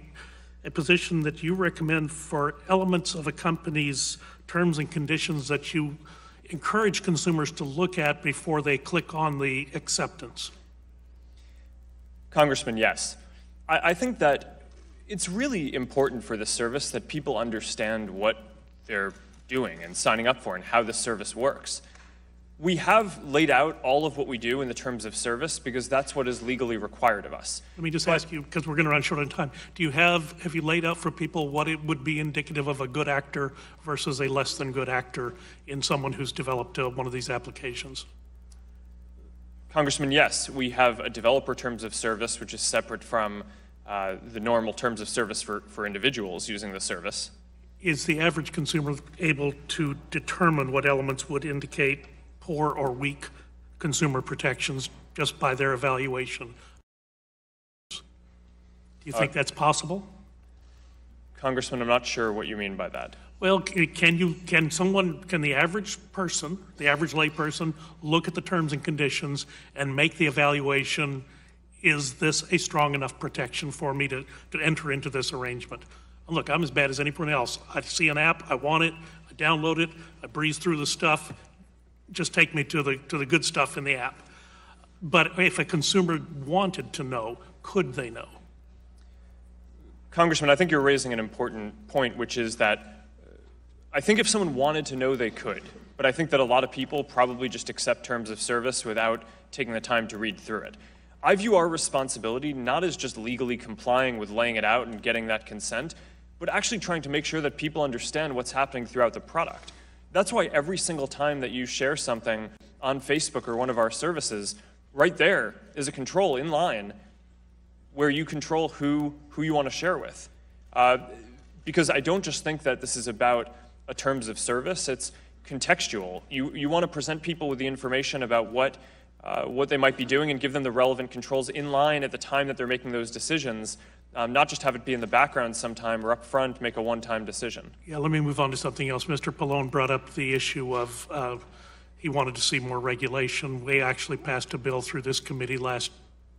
S10: position that you recommend for elements of a company's terms and conditions that you encourage consumers to look at before they click on the acceptance?
S3: Congressman, yes. I think that it's really important for the service that people understand what they're doing and signing up for and how the service works. We have laid out all of what we do in the terms of service because that's what is legally required of us.
S10: Let me just ask you, because we're going to run short on time, have you laid out for people what it would be indicative of a good actor versus a less than good actor in someone who's developed one of these applications?
S3: Congressman, yes. We have a developer terms of service, which is separate from the normal terms of service for individuals using the service.
S10: Is the average consumer able to determine what elements would indicate poor or weak consumer protections just by their evaluation. Do you think that's possible?
S3: Congressman, I'm not sure what you mean by that.
S10: Well, can the average person, the average layperson, look at the terms and conditions and make the evaluation, is this a strong enough protection for me to enter into this arrangement? Look, I'm as bad as anyone else. I see an app, I want it, I download it, I breeze through the stuff, just take me to the good stuff in the app. But if a consumer wanted to know, could they know?
S3: Congressman, I think you're raising an important point, which is that I think if someone wanted to know, they could. But I think that a lot of people probably just accept terms of service without taking the time to read through it. I view our responsibility not as just legally complying with laying it out and getting that consent, but actually trying to make sure that people understand what's happening throughout the product. That's why every single time that you share something on Facebook or one of our services, right there is a control in line where you control who you want to share with. Because I don't just think that this is about a terms of service, it's contextual. You want to present people with the information about what they might be doing and give them the relevant controls in line at the time that they're making those decisions, not just have it be in the background sometime or up front, make a one-time decision.
S10: Yeah, let me move on to something else. Mr. Pallone brought up the issue of he wanted to see more regulation. We actually passed a bill through this committee last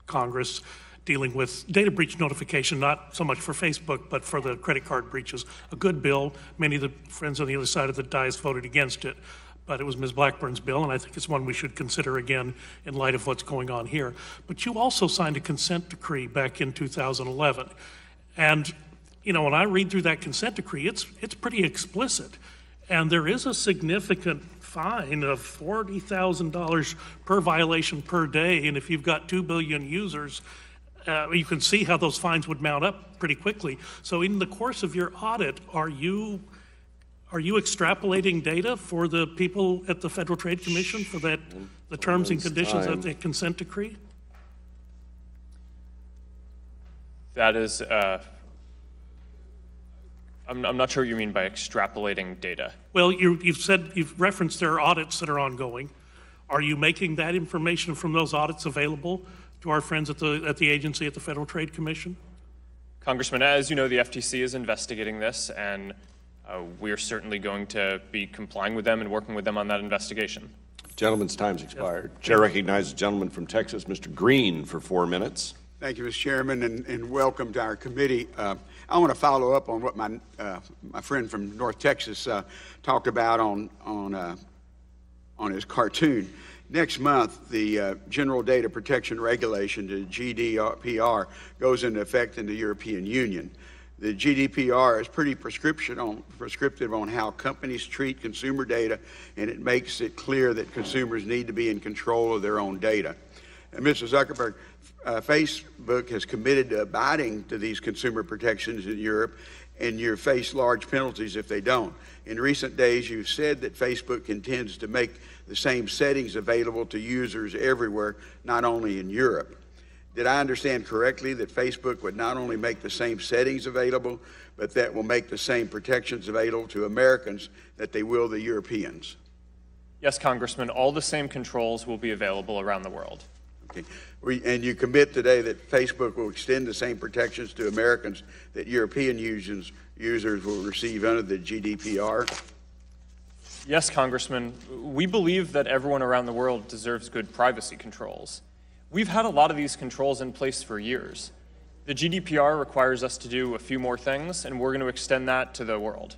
S10: Congress dealing with data breach notification, not so much for Facebook, but for the credit card breaches. A good bill. Many of the friends on the other side of the dais voted against it, but it was Ms. Blackburn's bill, and I think it's one we should consider again in light of what's going on here. But you also signed a consent decree back in 2011. And, you know, when I read through that consent decree, it's pretty explicit. And there is a significant fine of $40,000 per violation per day, and if you've got 2 billion users, you can see how those fines would mount up pretty quickly. So in the course of your audit, are you extrapolating data for the people at the Federal Trade Commission for that, the terms and conditions of the consent decree?
S3: That is, I'm not sure what you mean by extrapolating data.
S10: Well, you've referenced there are audits that are ongoing. Are you making that information from those audits available to our friends at the agency at the Federal Trade Commission?
S3: Congressman, as you know, the FTC is investigating this, and we are certainly going to be complying with them and working with them on that investigation.
S1: Gentleman's time's expired. Chair recognizes the gentleman from Texas, Mr. Green, for 4 minutes.
S11: Thank you, Mr. Chairman, and welcome to our committee. I want to follow up on what my friend from North Texas talked about on his cartoon. Next month, the General Data Protection Regulation, the GDPR, goes into effect in the European Union. The GDPR is pretty prescriptive on how companies treat consumer data, and it makes it clear that consumers need to be in control of their own data. And Mr. Zuckerberg, Facebook has committed to abiding to these consumer protections in Europe, and you face large penalties if they don't. In recent days, you've said that Facebook intends to make the same settings available to users everywhere, not only in Europe. Did I understand correctly that Facebook would not only make the same settings available, but that will make the same protections available to Americans that they will the Europeans?
S3: Yes, Congressman, all the same controls will be available around the world.
S11: Okay. And you commit today that Facebook will extend the same protections to Americans that European users will receive under the GDPR?
S3: Yes, Congressman. We believe that everyone around the world deserves good privacy controls. We've had a lot of these controls in place for years. The GDPR requires us to do a few more things, and we're going to extend that to the world.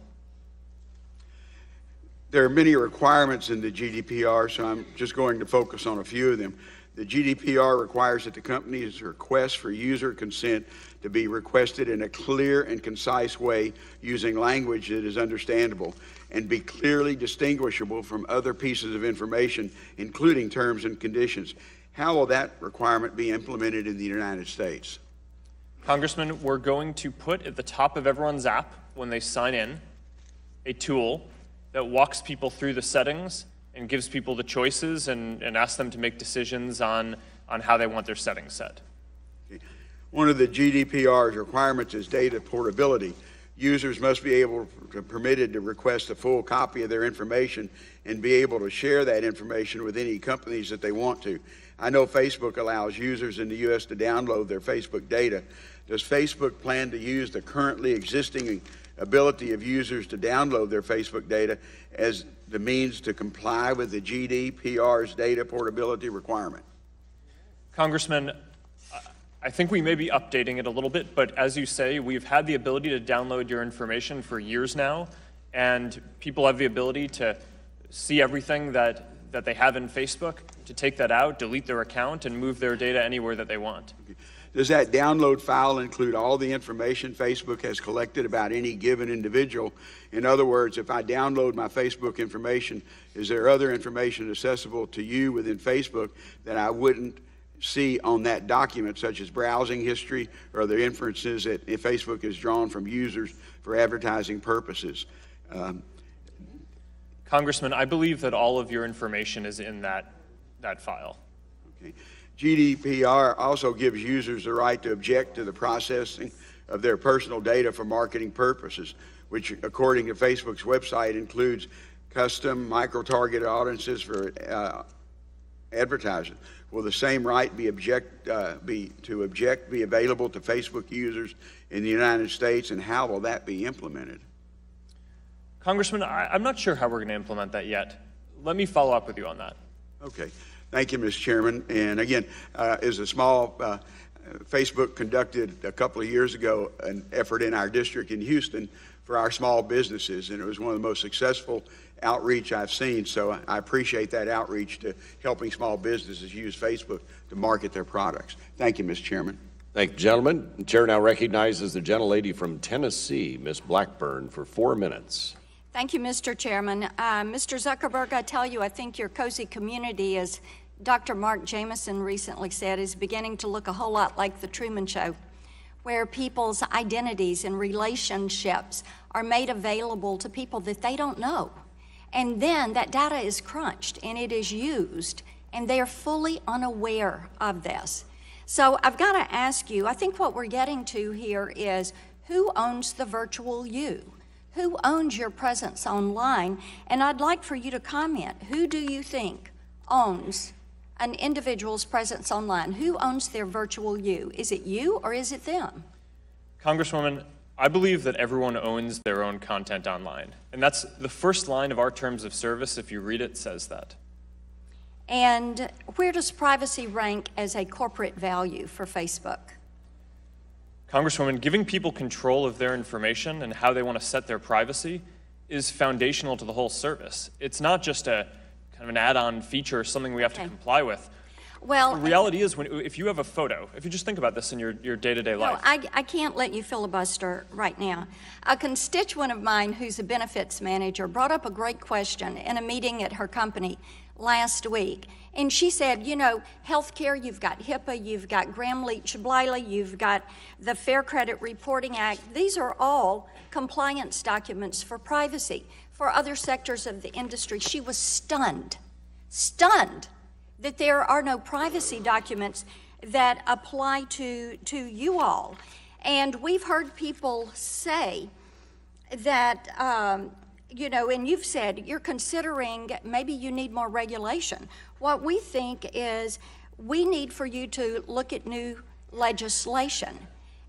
S11: There are many requirements in the GDPR, so I'm just going to focus on a few of them. The GDPR requires that the company's request for user consent to be requested in a clear and concise way using language that is understandable and be clearly distinguishable from other pieces of information, including terms and conditions. How will that requirement be implemented in the United States?
S3: Congressman, we're going to put at the top of everyone's app when they sign in a tool that walks people through the settings and gives people the choices and asks them to make decisions on how they want their settings set.
S11: One of the GDPR's requirements is data portability. Users must be permitted to request a full copy of their information and be able to share that information with any companies that they want to. I know Facebook allows users in the U.S. to download their Facebook data. Does Facebook plan to use the currently existing ability of users to download their Facebook data as the means to comply with the GDPR's data portability requirement?
S3: Congressman, I think we may be updating it a little bit, but as you say, we've had the ability to download your information for years now, and people have the ability to see everything that they have in Facebook, to take that out, delete their account, and move their data anywhere that they want.
S11: Okay. Does that download file include all the information Facebook has collected about any given individual? In other words, if I download my Facebook information, is there other information accessible to you within Facebook that I wouldn't see on that document, such as browsing history or the inferences that Facebook has drawn from users for advertising purposes?
S3: Congressman, I believe that all of your information is in that file.
S11: Okay. GDPR also gives users the right to object to the processing of their personal data for marketing purposes, which, according to Facebook's website, includes custom micro-targeted audiences for advertising. Will the same right be available to Facebook users in the United States, and how will that be implemented?
S3: Congressman, I'm not sure how we're going to implement that yet. Let me follow up with you on that.
S11: Okay. Thank you, Mr. Chairman. And again, as a small, Facebook conducted a couple of years ago an effort in our district in Houston for our small businesses, and it was one of the most successful outreach I've seen. So I appreciate that outreach to helping small businesses use Facebook to market their products. Thank you, Mr. Chairman.
S1: Thank you, gentlemen. The chair now recognizes the gentlelady from Tennessee, Ms. Blackburn, for 4 minutes.
S12: Thank you, Mr. Chairman. Mr. Zuckerberg, I tell you, I think your cozy community, as Dr. Mark Jameson recently said, is beginning to look a whole lot like the Truman Show, where people's identities and relationships are made available to people that they don't know. And then that data is crunched and it is used, and they are fully unaware of this. So I've got to ask you, I think what we're getting to here is, who owns the virtual you? Who owns your presence online? And I'd like for you to comment. Who do you think owns an individual's presence online? Who owns their virtual you? Is it you or is it them?
S3: Congresswoman, I believe that everyone owns their own content online. And that's the first line of our terms of service. If you read it, says that.
S12: And where does privacy rank as a corporate value for Facebook?
S3: Congresswoman, giving people control of their information and how they want to set their privacy is foundational to the whole service. It's not just a kind of an add-on feature or something we have to comply with.
S12: Well,
S3: the reality is, if you have a photo, if you just think about this in your day-to-day life.
S12: No, I can't let you filibuster right now. A constituent of mine who's a benefits manager brought up a great question in a meeting at her company last week. And she said, you know, healthcare, you've got HIPAA, you've got Gramm-Leach-Bliley, you've got the Fair Credit Reporting Act. These are all compliance documents for privacy. For other sectors of the industry, she was stunned that there are no privacy documents that apply to you all. And we've heard people say that, you know, and you've said you're considering maybe you need more regulation. What we think is we need for you to look at new legislation.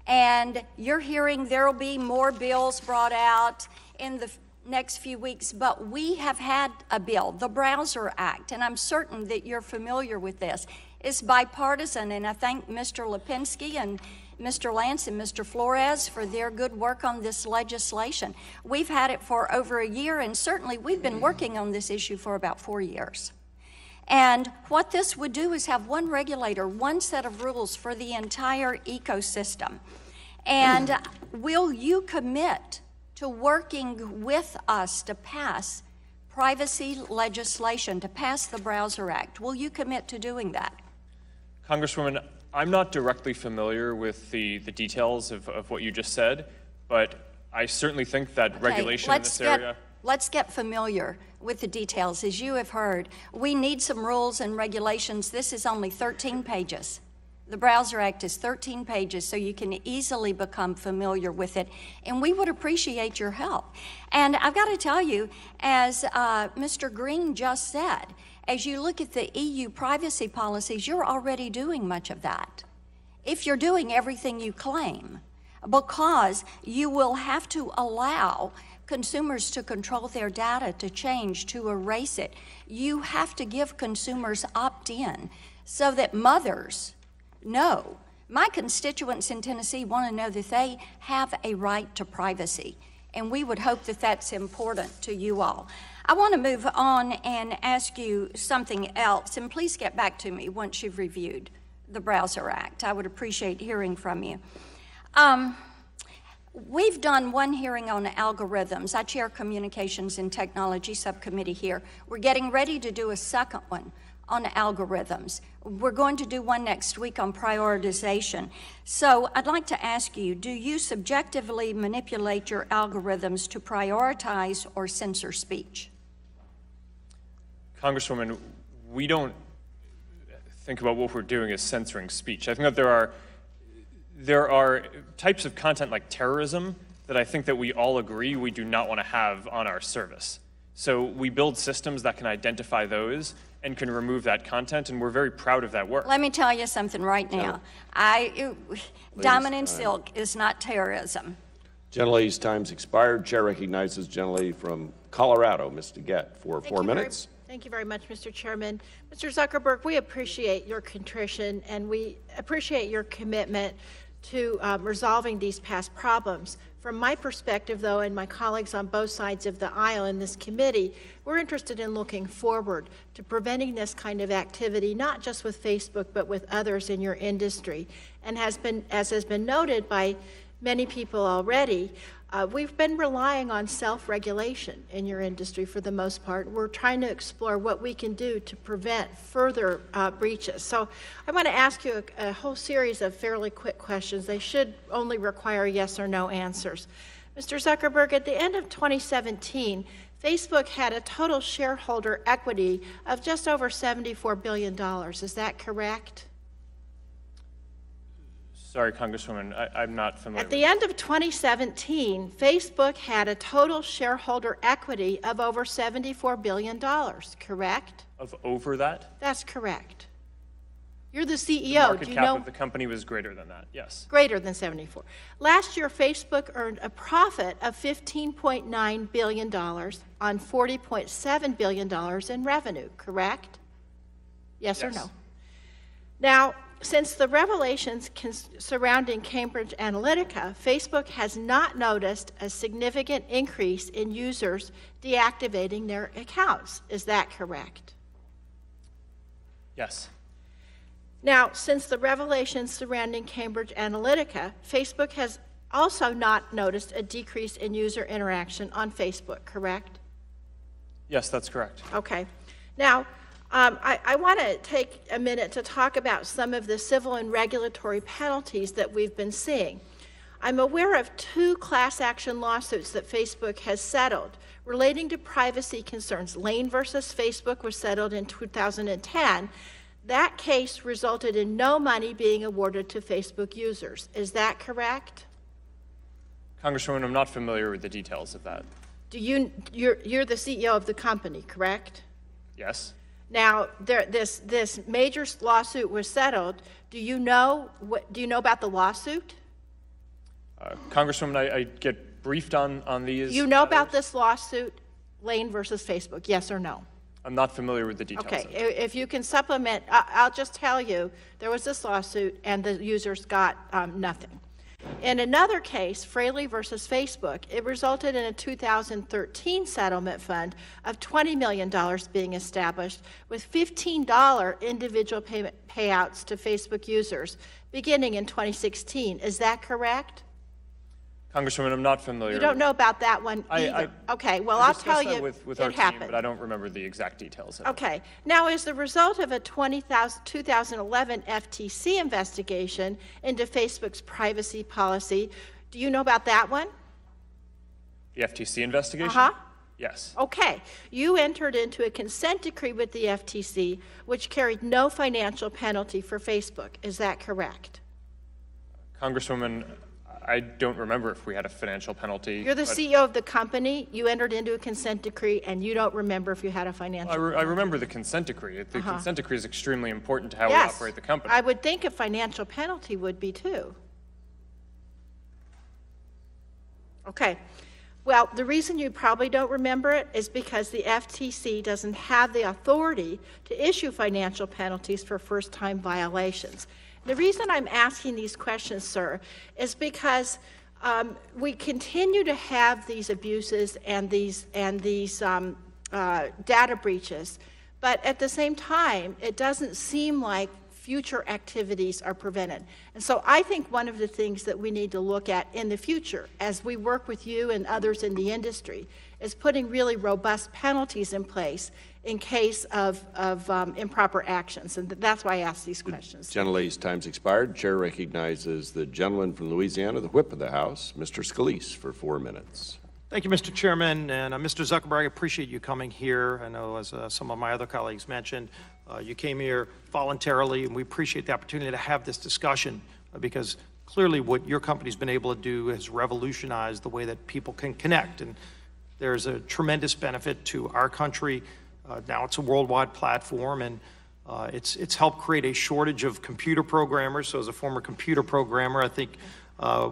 S12: And you're hearing there will be more bills brought out in the next few weeks, but we have had a bill, the Browser Act, and I'm certain that you're familiar with this. It's bipartisan, and I thank Mr. Lipinski and Mr. Lance and Mr. Flores for their good work on this legislation. We've had it for over a year, and certainly we've been working on this issue for about 4 years. And what this would do is have one regulator, one set of rules for the entire ecosystem. And will you commit to working with us to pass privacy legislation, to pass the Browser Act? Will you commit to doing that?
S3: Congresswoman, I'm not directly familiar with the details of what you just said, but I certainly think that regulation in this area...
S12: Let's get familiar with the details. As you have heard, we need some rules and regulations. This is only 13 pages. The Browser Act is 13 pages, so you can easily become familiar with it, and we would appreciate your help. And I've got to tell you, as Mr. Green just said, as you look at the EU privacy policies, you're already doing much of that, if you're doing everything you claim, because you will have to allow consumers to control their data, to change, to erase it. You have to give consumers opt-in so that mothers know. My constituents in Tennessee want to know that they have a right to privacy, and we would hope that that's important to you all. I want to move on and ask you something else, and please get back to me once you've reviewed the Browser Act. I would appreciate hearing from you. We've done one hearing on algorithms. I chair Communications and Technology Subcommittee here. We're getting ready to do a second one on algorithms. We're going to do one next week on prioritization. So I'd like to ask you, do you subjectively manipulate your algorithms to prioritize or censor speech?
S3: Congresswoman, we don't think about what we're doing as censoring speech. I think that there are types of content like terrorism that I think that we all agree we do not want to have on our service. So we build systems that can identify those and can remove that content, and we're very proud of that work.
S12: Let me tell you something right now. Diamond and silk is not terrorism.
S1: Gentlelady's time's expired. Chair recognizes gentlelady from Colorado, Ms. DeGette, for 4 minutes.
S13: Thank you very much, Mr. Chairman. Mr. Zuckerberg, we appreciate your contrition and we appreciate your commitment to resolving these past problems. From my perspective, though, and my colleagues on both sides of the aisle in this committee, we're interested in looking forward to preventing this kind of activity, not just with Facebook, but with others in your industry. And as has been noted by many people already, we've been relying on self-regulation in your industry for the most part. We're trying to explore what we can do to prevent further breaches. So I want to ask you a whole series of fairly quick questions. They should only require yes or no answers. Mr. Zuckerberg, at the end of 2017, Facebook had a total shareholder equity of just over $74 billion. Is that correct?
S3: Sorry, Congresswoman, I'm not familiar.
S13: At the end of 2017, Facebook had a total shareholder equity of over $74 billion, correct?
S3: Of over that?
S13: That's correct. You're the CEO.
S3: The market cap of the company was greater than that, yes.
S13: Greater than 74. Last year, Facebook earned a profit of $15.9 billion on $40.7 billion in revenue, correct? Yes or no? Now, since the revelations surrounding Cambridge Analytica, Facebook has not noticed a significant increase in users deactivating their accounts. Is that correct?
S3: Yes.
S13: Now, since the revelations surrounding Cambridge Analytica, Facebook has also not noticed a decrease in user interaction on Facebook, correct?
S3: Yes, that's correct.
S13: Okay. Now, I want to take a minute to talk about some of the civil and regulatory penalties that we've been seeing. I'm aware of 2 class action lawsuits that Facebook has settled relating to privacy concerns. Lane versus Facebook was settled in 2010. That case resulted in no money being awarded to Facebook users. Is that correct?
S3: Congresswoman, I'm not familiar with the details of that.
S13: You're the CEO of the company, correct?
S3: Yes.
S13: Now, this major lawsuit was settled. Do you know about the lawsuit?
S3: Congresswoman, I get briefed on these.
S13: You know about this lawsuit, Lane versus Facebook, yes or no?
S3: I'm not familiar with the details.
S13: Okay, if you can supplement, I'll just tell you, there was this lawsuit and the users got nothing. In another case, Fraley versus Facebook, it resulted in a 2013 settlement fund of $20 million being established with $15 individual payouts to Facebook users beginning in 2016. Is that correct?
S3: Congresswoman, I'm not familiar.
S13: You don't know about that one either. Okay, well, I'll tell you
S3: with our
S13: it happened.
S3: team, but I don't remember the exact details of it.
S13: Okay. Now, as the result of a 2011 FTC investigation into Facebook's privacy policy, do you know about that one?
S3: The FTC investigation?
S13: Uh-huh.
S3: Yes.
S13: Okay. You entered into a consent decree with the FTC, which carried no financial penalty for Facebook. Is that correct?
S3: Congresswoman, I don't remember if we had a financial penalty.
S13: You're the CEO of the company. You entered into a consent decree, and you don't remember if you had a financial penalty.
S3: I remember the consent decree. The consent decree is extremely important to how we
S13: Yes.
S3: operate the company.
S13: I would think a financial penalty would be too. Okay. Well, the reason you probably don't remember it is because the FTC doesn't have the authority to issue financial penalties for first-time violations. The reason I'm asking these questions, sir, is because we continue to have these abuses and these data breaches, but at the same time, it doesn't seem like future activities are prevented. And so I think one of the things that we need to look at in the future, as we work with you and others in the industry, is putting really robust penalties in place in case of improper actions. And that's why I ask these questions.
S1: Gentlelady's time's expired. Chair recognizes the gentleman from Louisiana, the whip of the House, Mr. Scalise, for 4 minutes.
S14: Thank you, Mr. Chairman. And Mr. Zuckerberg, I appreciate you coming here. I know, as some of my other colleagues mentioned, you came here voluntarily, and we appreciate the opportunity to have this discussion because clearly what your company's been able to do has revolutionized the way that people can connect. And there's a tremendous benefit to our country. Now it's a worldwide platform, and it's helped create a shortage of computer programmers. So as a former computer programmer, I think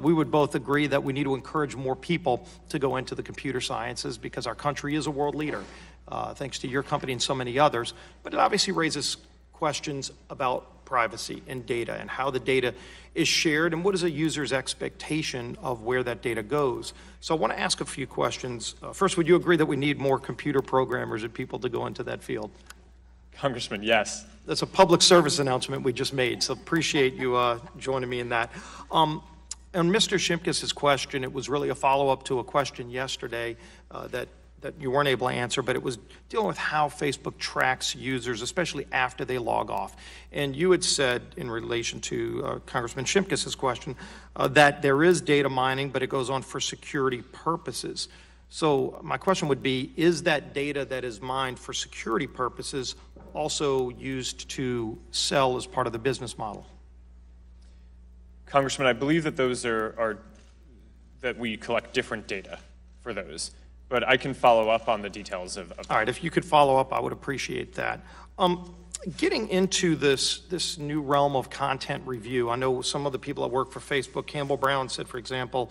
S14: we would both agree that we need to encourage more people to go into the computer sciences because our country is a world leader, thanks to your company and so many others. But it obviously raises questions about privacy and data and how the data is shared and what is a user's expectation of where that data goes. So I want to ask a few questions. First, would you agree that we need more computer programmers and people to go into that field?
S3: Congressman, yes.
S14: That's a public service announcement we just made, so appreciate you joining me in that. And Mr. Shimkus' question, it was really a follow-up to a question yesterday that you weren't able to answer, but it was dealing with how Facebook tracks users, especially after they log off. And you had said, in relation to Congressman Shimkus' question, that there is data mining, but it goes on for security purposes. So my question would be, is that data that is mined for security purposes also used to sell as part of the business model?
S3: Congressman, I believe that those are that we collect different data for those, but I can follow up on the details of
S14: All right, if you could follow up, I would appreciate that. Getting into this new realm of content review, I know some of the people that work for Facebook, Campbell Brown said, for example,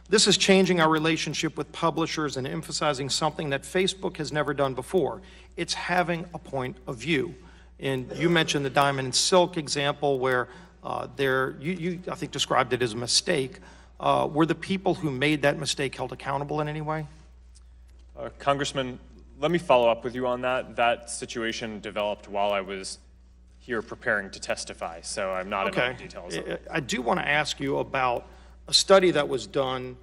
S14: this is changing our relationship with publishers and emphasizing something that Facebook has never done before. It's having a point of view. And you mentioned the Diamond and Silk example where you I think, described it as a mistake. Were the people who made that mistake held accountable in any way?
S3: Congressman, let me follow up with you on that. That situation developed while I was here preparing to testify, so I'm not in all the details of it.
S14: I do want to ask you about a study that was done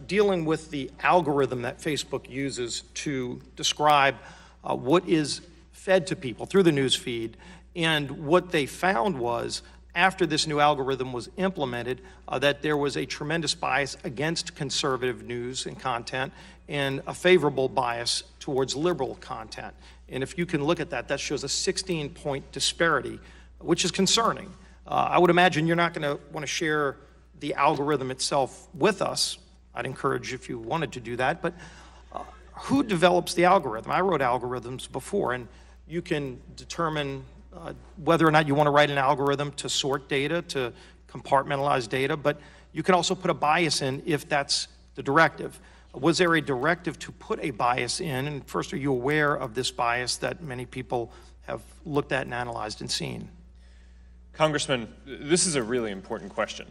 S14: dealing with the algorithm that Facebook uses to describe what is fed to people through the news feed. And what they found was, after this new algorithm was implemented, that there was a tremendous bias against conservative news and content and a favorable bias towards liberal content. And if you can look at that, that shows a 16-point disparity, which is concerning. I would imagine you're not going to want to share the algorithm itself with us. I'd encourage if you wanted to do that, but who develops the algorithm? I wrote algorithms before, and you can determine whether or not you want to write an algorithm to sort data, to compartmentalize data, but you can also put a bias in if that's the directive. Was there a directive to put a bias in? And first, are you aware of this bias that many people have looked at and analyzed and seen?
S3: Congressman, this is a really important question.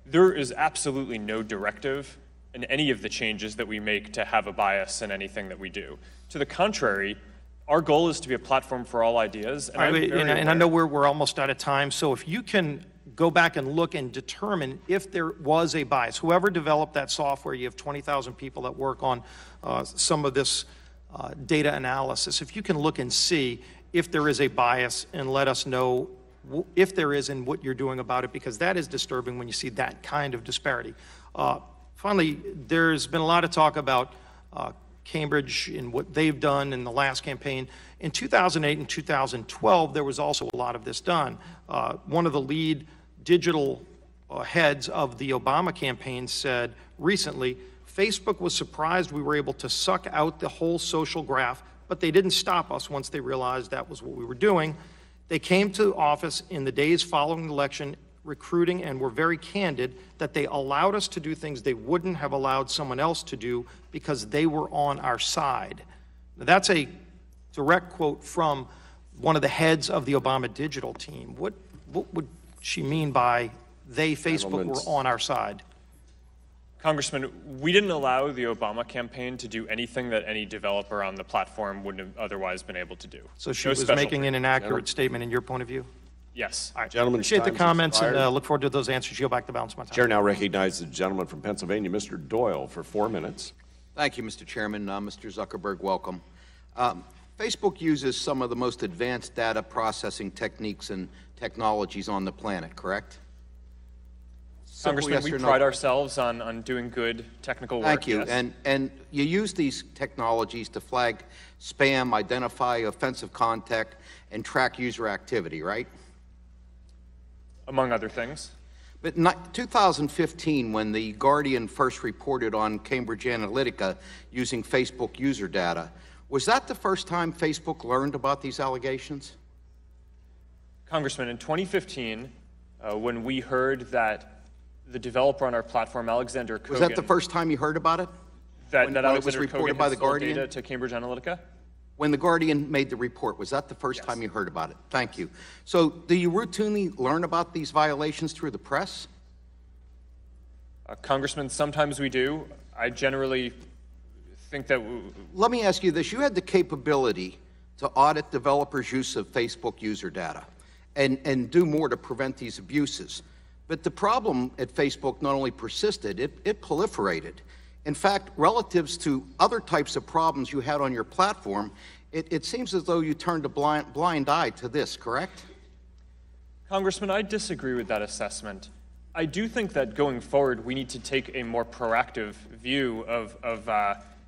S3: There is absolutely no directive in any of the changes that we make to have a bias in anything that we do. To the contrary, our goal is to be a platform for all ideas. And
S14: I know we're almost out of time, so if you can go back and look and determine if there was a bias. Whoever developed that software, you have 20,000 people that work on some of this data analysis. If you can look and see if there is a bias and let us know if there is and what you're doing about it, because that is disturbing when you see that kind of disparity. Finally, there's been a lot of talk about Cambridge in what they've done in the last campaign. In 2008 and 2012, there was also a lot of this done. One of the lead digital heads of the Obama campaign said recently, Facebook was surprised we were able to suck out the whole social graph, but they didn't stop us once they realized that was what we were doing. They came to office in the days following the election, recruiting, and were very candid that they allowed us to do things they wouldn't have allowed someone else to do because they were on our side. Now, that's a direct quote from one of the heads of the Obama digital team. What would she mean by they, Facebook, were on our side?
S3: Congressman, we didn't allow the Obama campaign to do anything that any developer on the platform wouldn't have otherwise been able to do.
S14: So she was making an inaccurate statement in your point of view?
S3: Yes.
S14: All right.
S1: Gentlemen,
S14: appreciate the comments and look forward to those answers. Yield back the balance of my time.
S1: Chair now recognizes the gentleman from Pennsylvania, Mr. Doyle, for 4 minutes.
S15: Thank you, Mr. Chairman. Mr. Zuckerberg, welcome. Facebook uses some of the most advanced data processing techniques and technologies on the planet, correct?
S3: Congressman, we pride ourselves on doing good technical work.
S15: Thank you.
S3: Yes.
S15: And you use these technologies to flag spam, identify offensive content, and track user activity, right?
S3: Among other things.
S15: But in 2015, when The Guardian first reported on Cambridge Analytica using Facebook user data, was that the first time Facebook learned about these allegations?
S3: Congressman, in 2015, when we heard that the developer on our platform, Alexander Kogan...
S15: Was that the first time you heard about it?
S3: When it was
S15: reported
S3: Kogan
S15: by
S3: had
S15: The
S3: sold
S15: Guardian?
S3: data to Cambridge Analytica?
S15: When The Guardian made the report, was that the first time you heard about it? Thank you. So do you routinely learn about these violations through the press?
S3: Congressman, sometimes we do. I generally think that...
S15: Let me ask you this. You had the capability to audit developers' use of Facebook user data and do more to prevent these abuses. But the problem at Facebook not only persisted, it proliferated. In fact, relatives to other types of problems you had on your platform, it seems as though you turned a blind eye to this, correct?
S3: Congressman, I disagree with that assessment. I do think that going forward, we need to take a more proactive view of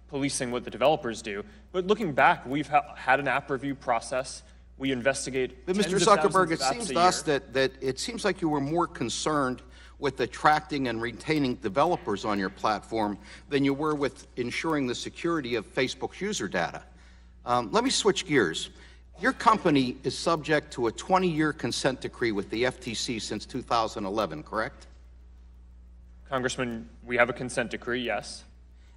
S3: policing what the developers do. But looking back, we've had an app review process. We investigate.
S15: But Mr. Zuckerberg, it seems to us that it seems like you were more concerned with attracting and retaining developers on your platform than you were with ensuring the security of Facebook's user data. Let me switch gears. Your company is subject to a 20-year consent decree with the FTC since 2011, correct?
S3: Congressman, we have a consent decree, yes.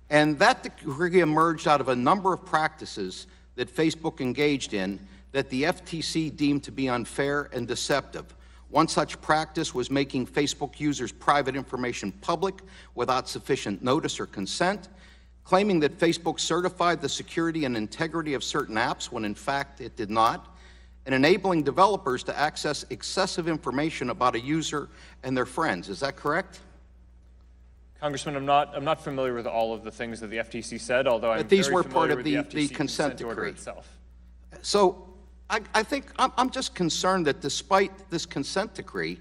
S15: And that decree emerged out of a number of practices that Facebook engaged in that the FTC deemed to be unfair and deceptive. One such practice was making Facebook users' private information public without sufficient notice or consent, claiming that Facebook certified the security and integrity of certain apps when in fact it did not, and enabling developers to access excessive information about a user and their friends. Is that correct?
S3: Congressman, I'm not familiar with all of the things that the FTC said, although I'm
S15: these
S3: very
S15: were
S3: familiar
S15: part of
S3: with
S15: the
S3: FTC
S15: consent
S3: order
S15: decree
S3: itself.
S15: So I think I'm just concerned that despite this consent decree,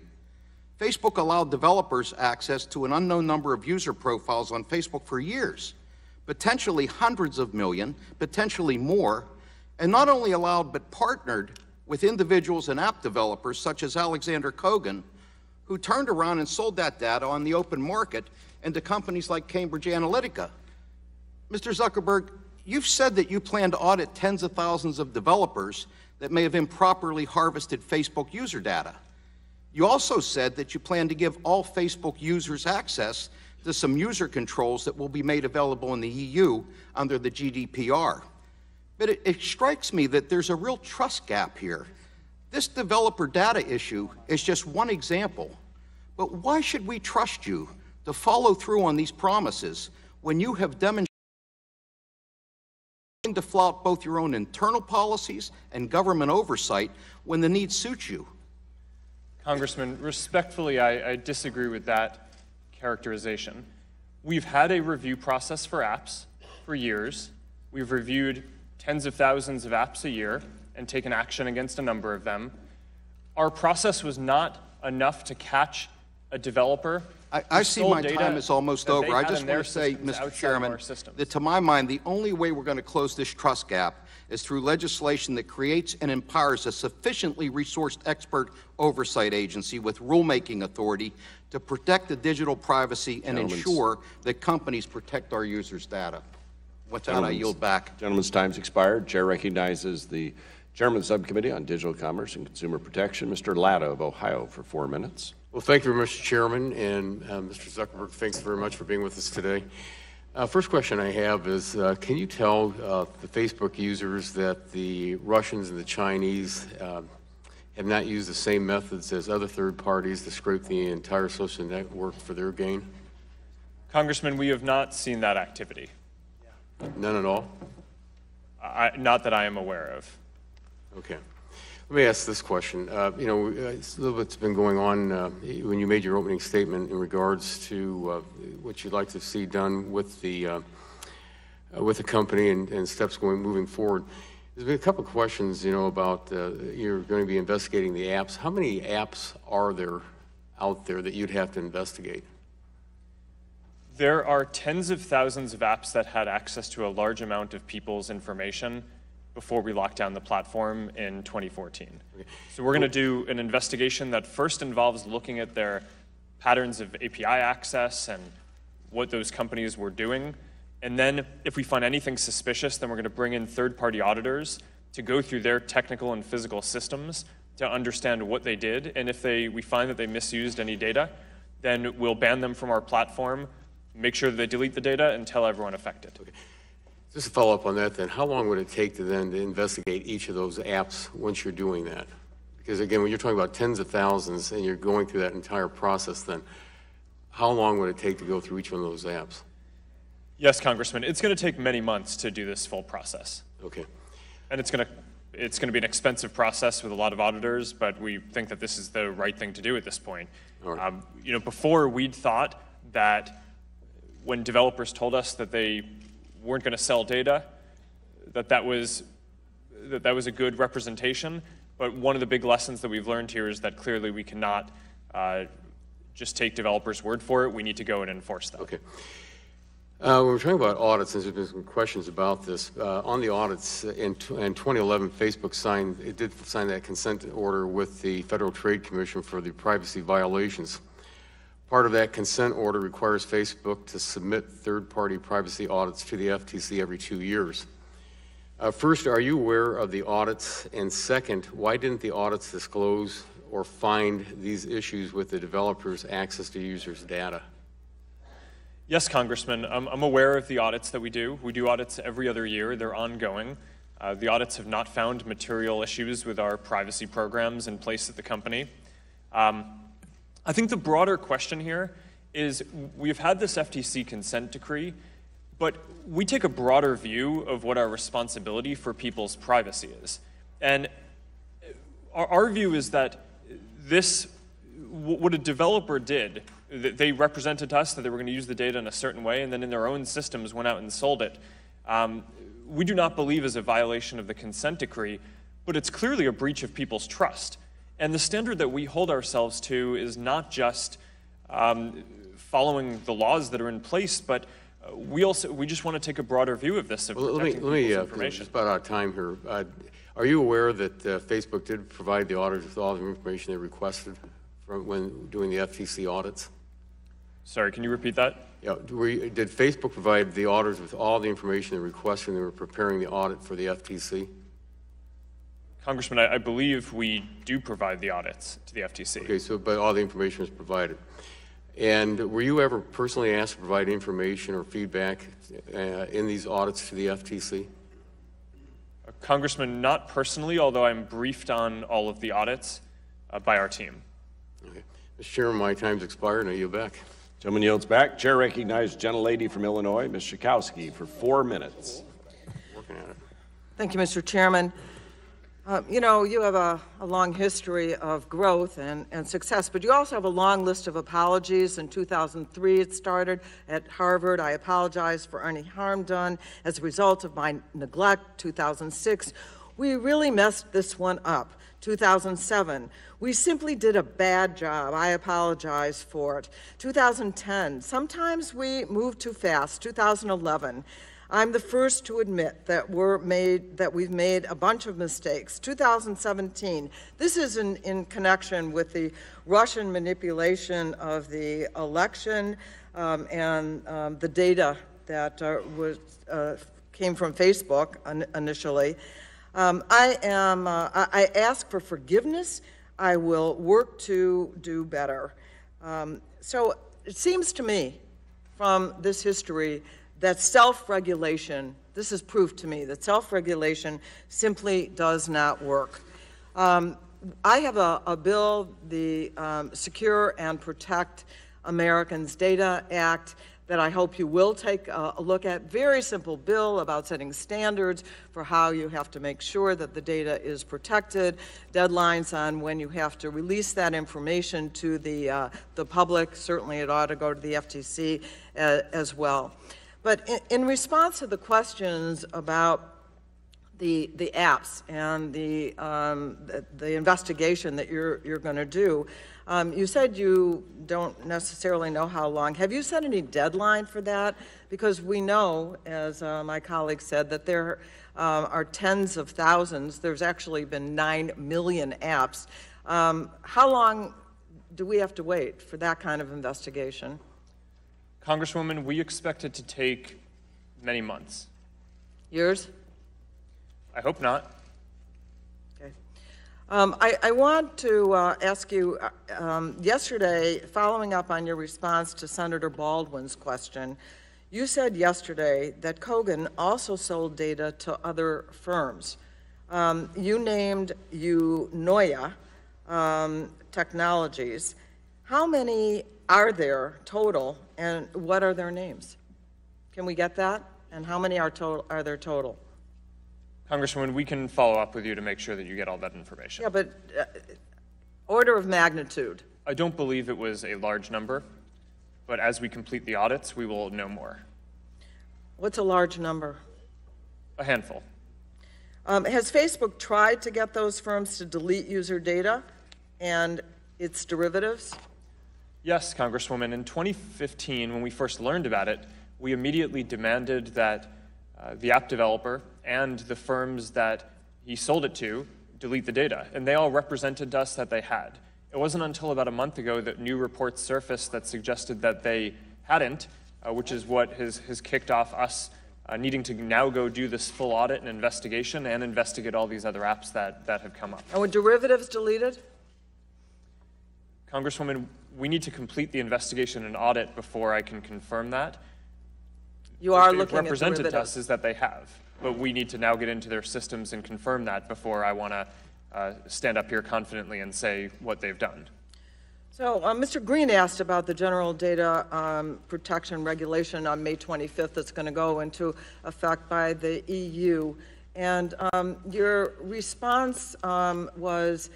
S15: Facebook allowed developers access to an unknown number of user profiles on Facebook for years, potentially hundreds of million, potentially more, and not only allowed but partnered with individuals and app developers such as Alexander Kogan, who turned around and sold that data on the open market and to companies like Cambridge Analytica. Mr. Zuckerberg, you've said that you plan to audit tens of thousands of developers that may have improperly harvested Facebook user data. You also said that you plan to give all Facebook users access to some user controls that will be made available in the EU under the GDPR. But it strikes me that there's a real trust gap here. This developer data issue is just one example. But why should we trust you to follow through on these promises when you have demonstrated to flout both your own internal policies and government oversight when the need suits you?
S3: Congressman, respectfully, I disagree with that characterization. We've had a review process for apps for years. We've reviewed tens of thousands of apps a year and taken action against a number of them. Our process was not enough to catch a developer
S15: I see my time is almost over. I just want to say,
S3: systems
S15: Mr.
S3: outside of
S15: Chairman,
S3: our systems.
S15: that to my mind, the only way we're going to close this trust gap is through legislation that creates and empowers a sufficiently resourced expert oversight agency with rulemaking authority to protect the digital privacy and ensure that companies protect our users' data. With that, I yield back.
S1: Gentleman's time's expired. Chair recognizes the Chairman of the Subcommittee on Digital Commerce and Consumer Protection, Mr. Latta of Ohio, for 4 minutes.
S16: Well, thank you very much, Chairman, and Mr. Zuckerberg, thanks very much for being with us today. First question I have is, can you tell the Facebook users that the Russians and the Chinese have not used the same methods as other third parties to scrape the entire social network for their gain?
S3: Congressman, we have not seen that activity.
S16: None at all?
S3: Not that I am aware of.
S16: Okay. Let me ask this question. You know, a little bit's been going on when you made your opening statement in regards to what you'd like to see done with the company and steps moving forward. There's been a couple of questions, you know, about you're going to be investigating the apps. How many apps are there out there that you'd have to investigate?
S3: There are tens of thousands of apps that had access to a large amount of people's information before we locked down the platform in 2014. Okay. So we're going to do an investigation that first involves looking at their patterns of API access and what those companies were doing. And then if we find anything suspicious, then we're going to bring in third-party auditors to go through their technical and physical systems to understand what they did. And if we find that they misused any data, then we'll ban them from our platform, make sure that they delete the data, and tell everyone affected. Okay.
S16: Just to follow up on that then, how long would it take to investigate each of those apps once you're doing that? Because again, when you're talking about tens of thousands and you're going through that entire process then, how long would it take to go through each one of those apps?
S3: Yes, Congressman, it's going to take many months to do this full process.
S16: Okay.
S3: And it's going to be an expensive process with a lot of auditors, but we think that this is the right thing to do at this point.
S16: All right.
S3: You know, before we'd thought that when developers told us that they weren't going to sell data, that was a good representation. But one of the big lessons that we've learned here is that clearly we cannot just take developers' word for it. We need to go and enforce that.
S16: Okay. When we're talking about audits, and there's been some questions about this, on the audits in 2011, Facebook did sign that consent order with the Federal Trade Commission for the privacy violations. Part of that consent order requires Facebook to submit third-party privacy audits to the FTC every 2 years. First, are you aware of the audits? And second, why didn't the audits disclose or find these issues with the developers' access to users' data?
S3: Yes, Congressman, I'm aware of the audits that we do. We do audits every other year. They're ongoing. The audits have not found material issues with our privacy programs in place at the company. I think the broader question here is we've had this FTC consent decree, but we take a broader view of what our responsibility for people's privacy is. And our view is that what a developer did, they represented to us that they were going to use the data in a certain way, and then in their own systems went out and sold it. We do not believe is a violation of the consent decree, but it's clearly a breach of people's trust. And the standard that we hold ourselves to is not just following the laws that are in place, but we just want to take a broader view of this.
S16: Let me just about out of time here. Are you aware that Facebook did provide the auditors with all the information they requested when doing the FTC audits?
S3: Sorry, can you repeat that?
S16: Yeah. Did Facebook provide the auditors with all the information they requested when they were preparing the audit for the FTC?
S3: Congressman, I believe we do provide the audits to the FTC.
S16: Okay, but all the information was provided. And were you ever personally asked to provide information or feedback in these audits to the FTC?
S3: Congressman, not personally, although I'm briefed on all of the audits by our team.
S16: Okay. Mr. Chairman, my time's expired, and I yield back.
S1: Gentleman yields back. Chair recognizes gentlelady from Illinois, Ms. Schakowsky, for 4 minutes.
S16: Working at it.
S17: Thank you, Mr. Chairman. You know, you have a long history of growth and success, but you also have a long list of apologies. In 2003, it started at Harvard. I apologize for any harm done as a result of my neglect. 2006, we really messed this one up. 2007, we simply did a bad job. I apologize for it. 2010, sometimes we move too fast. 2011, I'm the first to admit that we've made a bunch of mistakes. 2017, this is in connection with the Russian manipulation of the election and the data that came from Facebook initially. I ask for forgiveness. I will work to do better. So it seems to me from this history that self-regulation, this is proof to me that self-regulation simply does not work. I have a bill, the Secure and Protect Americans Data Act, that I hope you will take a look at. Very simple bill about setting standards for how you have to make sure that the data is protected, deadlines on when you have to release that information to the public. Certainly it ought to go to the FTC as well. But in response to the questions about the apps and the investigation that you're going to do, you said you don't necessarily know how long. Have you set any deadline for that? Because we know, as my colleague said, that there are tens of thousands. There's actually been 9 million apps. How long do we have to wait for that kind of investigation?
S3: Congresswoman, we expect it to take many months.
S17: Years?
S3: I hope not.
S17: Okay. I want to ask you, yesterday, following up on your response to Senator Baldwin's question, you said yesterday that Kogan also sold data to other firms. You named Eunoia Technologies. How many are there total, and what are their names? Can we get that? And how many are there total?
S3: Congresswoman, we can follow up with you to make sure that you get all that information.
S17: Yeah, but order of magnitude.
S3: I don't believe it was a large number, but as we complete the audits, we will know more.
S17: What's a large number?
S3: A handful.
S17: Has Facebook tried to get those firms to delete user data and its derivatives?
S3: Yes, Congresswoman. In 2015, when we first learned about it, we immediately demanded that the app developer and the firms that he sold it to delete the data, and they all represented to us that they had. It wasn't until about a month ago that new reports surfaced that suggested that they hadn't, which is what has kicked off us needing to now go do this full audit and investigation and investigate all these other apps that have come up.
S17: And were derivatives deleted?
S3: Congresswoman, we need to complete the investigation and audit before I can confirm that.
S17: You are
S3: what
S17: looking at derivatives.
S3: Represented to us is that they have, but we need to now get into their systems and confirm that before I want to stand up here confidently and say what they've done.
S17: So Mr. Green asked about the General Data Protection Regulation on May 25th that's going to go into effect by the EU. And your response was,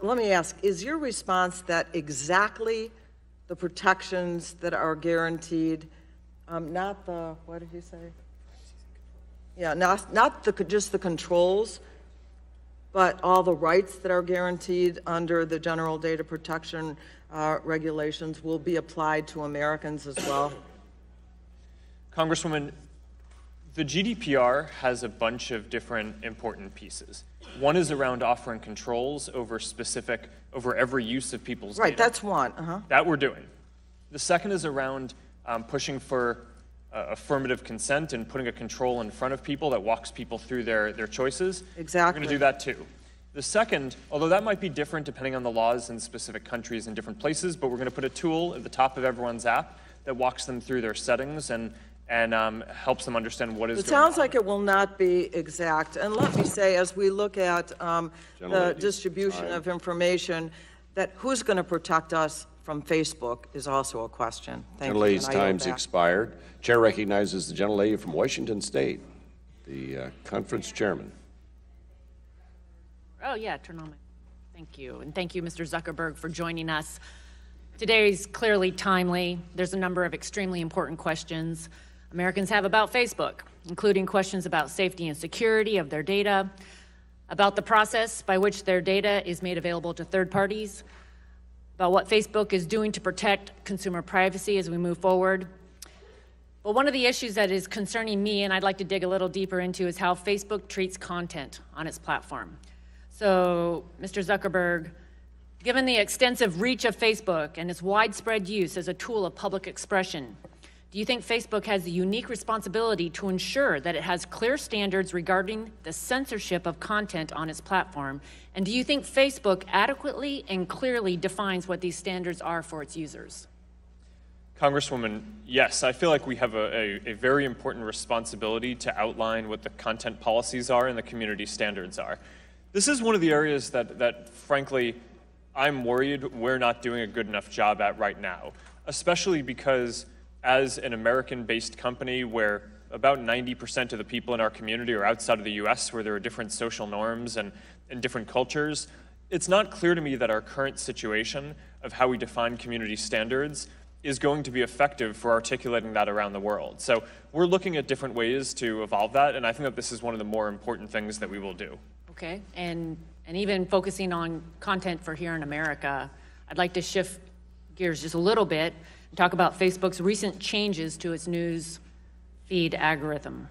S17: let me ask, is your response that exactly the protections that are guaranteed, not the, what did he say? Yeah, not just the controls, but all the rights that are guaranteed under the General Data Protection regulations will be applied to Americans as well?
S3: Congresswoman, the GDPR has a bunch of different important pieces. One is around offering controls over every use of people's data.
S17: Right, that's one.
S3: That we're doing. The second is around pushing for affirmative consent and putting a control in front of people that walks people through their choices.
S17: Exactly.
S3: We're going to do that too. The second, although that might be different depending on the laws in specific countries and different places, but we're going to put a tool at the top of everyone's app that walks them through their settings and helps them understand what is going on.
S17: It sounds like it will not be exact. And let me say, as we look at the distribution of information, that who's going to protect us from Facebook is also a question. Thank you.
S1: Gentlelady's time's expired. Chair recognizes the gentlelady from Washington State, the conference chairman.
S18: Oh, yeah, turn on my. Thank you. And thank you, Mr. Zuckerberg, for joining us. Today is clearly timely. There's a number of extremely important questions Americans have about Facebook, including questions about safety and security of their data, about the process by which their data is made available to third parties, about what Facebook is doing to protect consumer privacy as we move forward. But one of the issues that is concerning me, and I'd like to dig a little deeper into, is how Facebook treats content on its platform. So, Mr. Zuckerberg, given the extensive reach of Facebook and its widespread use as a tool of public expression, do you think Facebook has the unique responsibility to ensure that it has clear standards regarding the censorship of content on its platform? And do you think Facebook adequately and clearly defines what these standards are for its users?
S3: Congresswoman, yes, I feel like we have a very important responsibility to outline what the content policies are and the community standards are. This is one of the areas that frankly, I'm worried we're not doing a good enough job at right now, especially because as an American-based company where about 90% of the people in our community are outside of the US, where there are different social norms and different cultures, it's not clear to me that our current situation of how we define community standards is going to be effective for articulating that around the world. So we're looking at different ways to evolve that, and I think that this is one of the more important things that we will do.
S18: Okay, and even focusing on content for here in America, I'd like to shift gears just a little bit and talk about Facebook's recent changes to its news feed algorithm.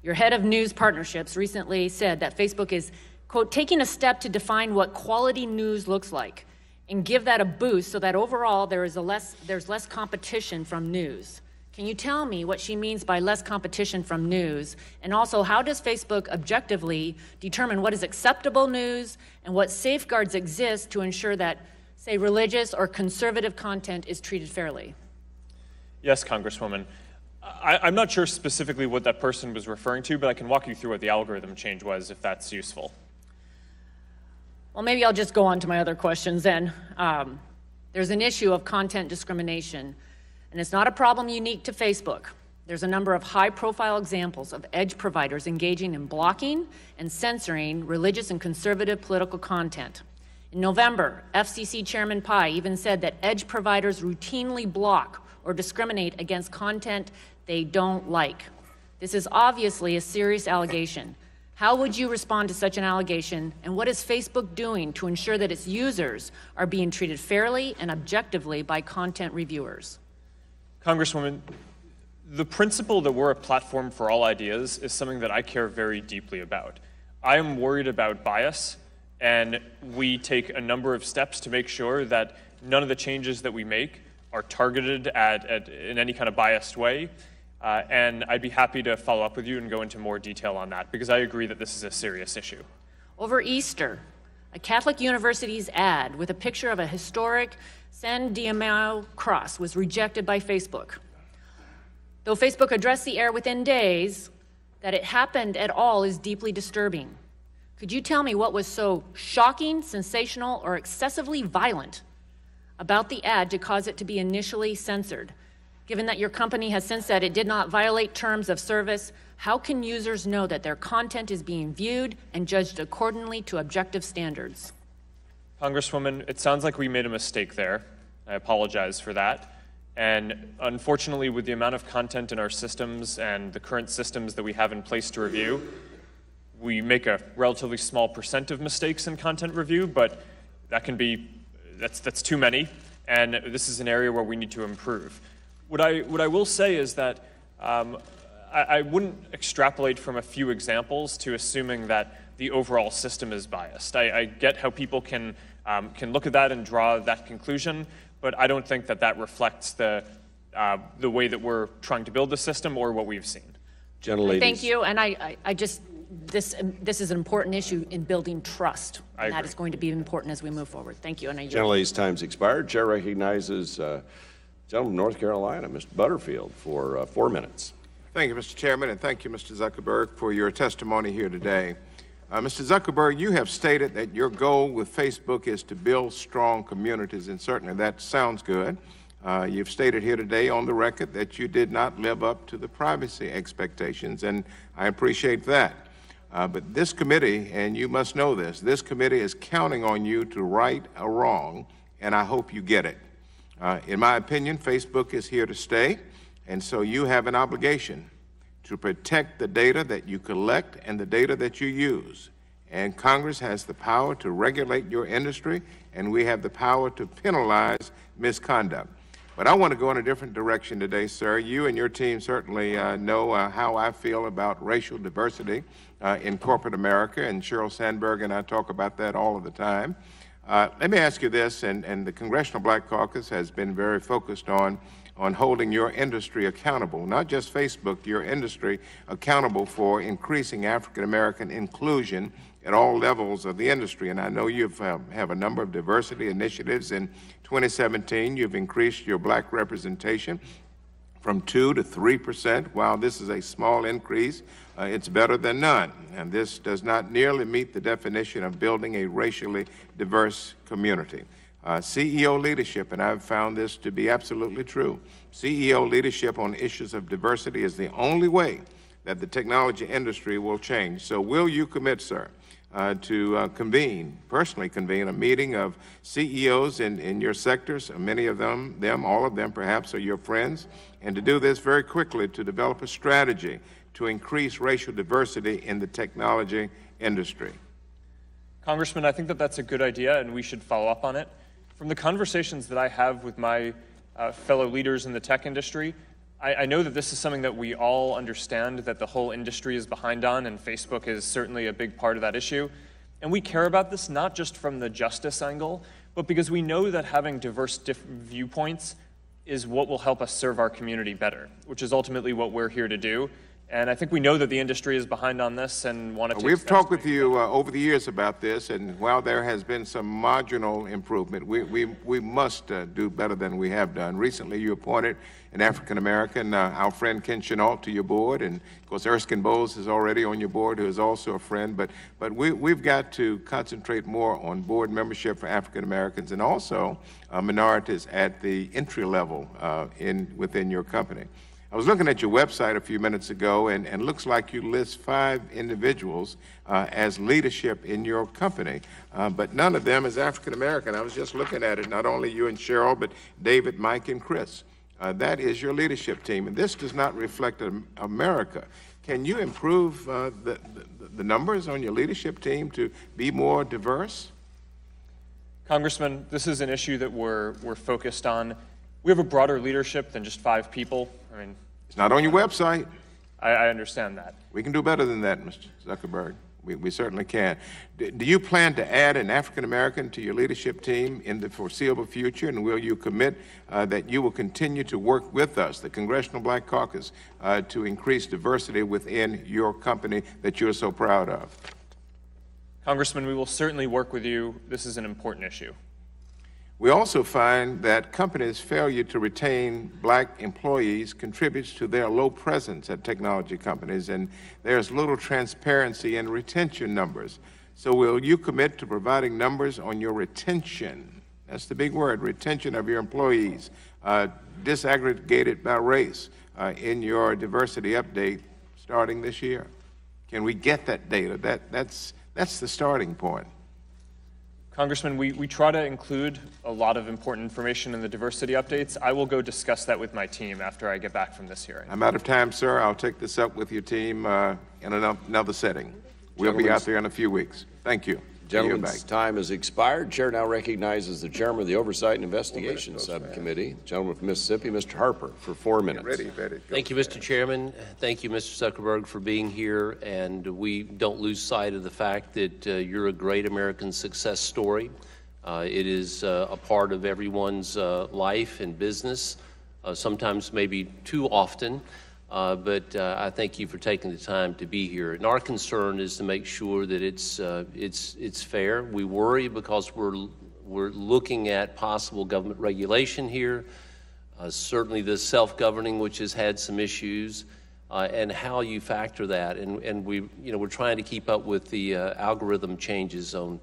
S18: Your head of news partnerships recently said that Facebook is, quote, taking a step to define what quality news looks like and give that a boost so that overall there's less competition from news. Can you tell me what she means by less competition from news? And also, how does Facebook objectively determine what is acceptable news and what safeguards exist to ensure that, say, religious or conservative content is treated fairly?
S3: Yes, Congresswoman. I'm not sure specifically what that person was referring to, but I can walk you through what the algorithm change was if that's useful.
S18: Well, maybe I'll just go on to my other questions then. There's an issue of content discrimination, and it's not a problem unique to Facebook. There's a number of high-profile examples of edge providers engaging in blocking and censoring religious and conservative political content. In November, FCC Chairman Pai even said that edge providers routinely block or discriminate against content they don't like. This is obviously a serious allegation. How would you respond to such an allegation, and what is Facebook doing to ensure that its users are being treated fairly and objectively by content reviewers?
S3: Congresswoman, the principle that we're a platform for all ideas is something that I care very deeply about. I am worried about bias, and we take a number of steps to make sure that none of the changes that we make are targeted in any kind of biased way. And I'd be happy to follow up with you and go into more detail on that, because I agree that this is a serious issue.
S18: Over Easter, a Catholic university's ad with a picture of a historic San Damiano cross was rejected by Facebook. Though Facebook addressed the error within days, that it happened at all is deeply disturbing. Could you tell me what was so shocking, sensational, or excessively violent about the ad to cause it to be initially censored? Given that your company has since said it did not violate terms of service, how can users know that their content is being viewed and judged accordingly to objective standards?
S3: Congresswoman, it sounds like we made a mistake there. I apologize for that. And unfortunately, with the amount of content in our systems and the current systems that we have in place to review, we make a relatively small % of mistakes in content review, but that's too many, and this is an area where we need to improve. What I will say is that I wouldn't extrapolate from a few examples to assuming that the overall system is biased. I get how people can look at that and draw that conclusion, but I don't think that that reflects the way that we're trying to build the system or what we've seen.
S1: Gentleladies.
S18: Thank you, and this is an important issue in building trust, and that is going to be important as we move forward. Thank you, and I yield.
S1: Gentlelady's time's expired. Chair recognizes gentleman from North Carolina, Mr. Butterfield, for 4 minutes.
S9: Thank you, Mr. Chairman, and thank you, Mr. Zuckerberg, for your testimony here today. Mr. Zuckerberg, you have stated that your goal with Facebook is to build strong communities, and certainly that sounds good. You've stated here today on the record that you did not live up to the privacy expectations, and I appreciate that. But this committee, and you must know this committee is counting on you to right a wrong, and I hope you get it. In my opinion, Facebook is here to stay, and so you have an obligation to protect the data that you collect and the data that you use. and Congress has the power to regulate your industry, and we have the power to penalize misconduct. But I want to go in a different direction today, sir. You and your team certainly know how I feel about racial diversity in corporate America, and Sheryl Sandberg and I talk about that all of the time. Let me ask you this, and the Congressional Black Caucus has been very focused on holding your industry accountable, not just Facebook, your industry accountable for increasing African American inclusion at all levels of the industry. And I know you have a number of diversity initiatives. In 2017, you've increased your black representation from 2 to 3%. While this is a small increase, it's better than none. And this does not nearly meet the definition of building a racially diverse community. CEO leadership, and I've found this to be absolutely true, CEO leadership on issues of diversity is the only way that the technology industry will change. So will you commit, sir, to personally convene a meeting of CEOs in your sectors, many of them, all of them perhaps are your friends, and to do this very quickly to develop a strategy to increase racial diversity in the technology industry?
S3: Congressman, I think that that's a good idea, and we should follow up on it. From the conversations that I have with my fellow leaders in the tech industry, I know that this is something that we all understand that the whole industry is behind on, and Facebook is certainly a big part of that issue. And we care about this not just from the justice angle, but because we know that having diverse viewpoints is what will help us serve our community better, which is ultimately what we're here to do. And I think we know that the industry is behind on this and want to take
S9: We've
S3: steps
S9: talked with you over the years about this, and while there has been some marginal improvement, we must do better than we have done. Recently, you appointed an African-American, our friend Ken Chenault, to your board, and of course Erskine Bowles is already on your board, who is also a friend, but we've got to concentrate more on board membership for African-Americans and also minorities at the entry level within your company. I was looking at your website a few minutes ago, and it looks like you list 5 individuals as leadership in your company, but none of them is African American. I was just looking at it, not only you and Sheryl, but David, Mike, and Chris. That is your leadership team, and this does not reflect America. Can you improve the numbers on your leadership team to be more diverse?
S3: Congressman, this is an issue that we're focused on. We have a broader leadership than just 5 people. I mean,
S9: it's not on your website.
S3: I understand that.
S9: We can do better than that, Mr. Zuckerberg. We certainly can. Do you plan to add an African American to your leadership team in the foreseeable future, and will you commit that you will continue to work with us, the Congressional Black Caucus, to increase diversity within your company that you're so proud of?
S3: Congressman, we will certainly work with you. This is an important issue.
S9: We also find that companies' failure to retain black employees contributes to their low presence at technology companies, and there's little transparency in retention numbers. So will you commit to providing numbers on your retention? That's the big word, retention of your employees, disaggregated by race in your diversity update starting this year? Can we get that data? That's the starting point.
S3: Congressman, we try to include a lot of important information in the diversity updates. I will go discuss that with my team after I get back from this hearing.
S9: I'm out of time, sir. I'll take this up with your team in another setting. We'll be out there in a few weeks. Thank you.
S1: Gentleman's time has expired. Chair now recognizes the chairman of the Oversight and Investigation Subcommittee, the gentleman from Mississippi, Mr. Harper, for 4 minutes.
S19: Thank you, Mr. Chairman. Thank you, Mr. Zuckerberg, for being here. And we don't lose sight of the fact that you're a great American success story. It is a part of everyone's life and business, sometimes maybe too often. But I thank you for taking the time to be here. And our concern is to make sure that it's fair. We worry because we're looking at possible government regulation here, certainly the self-governing, which has had some issues, and how you factor that. And we're trying to keep up with the algorithm changes on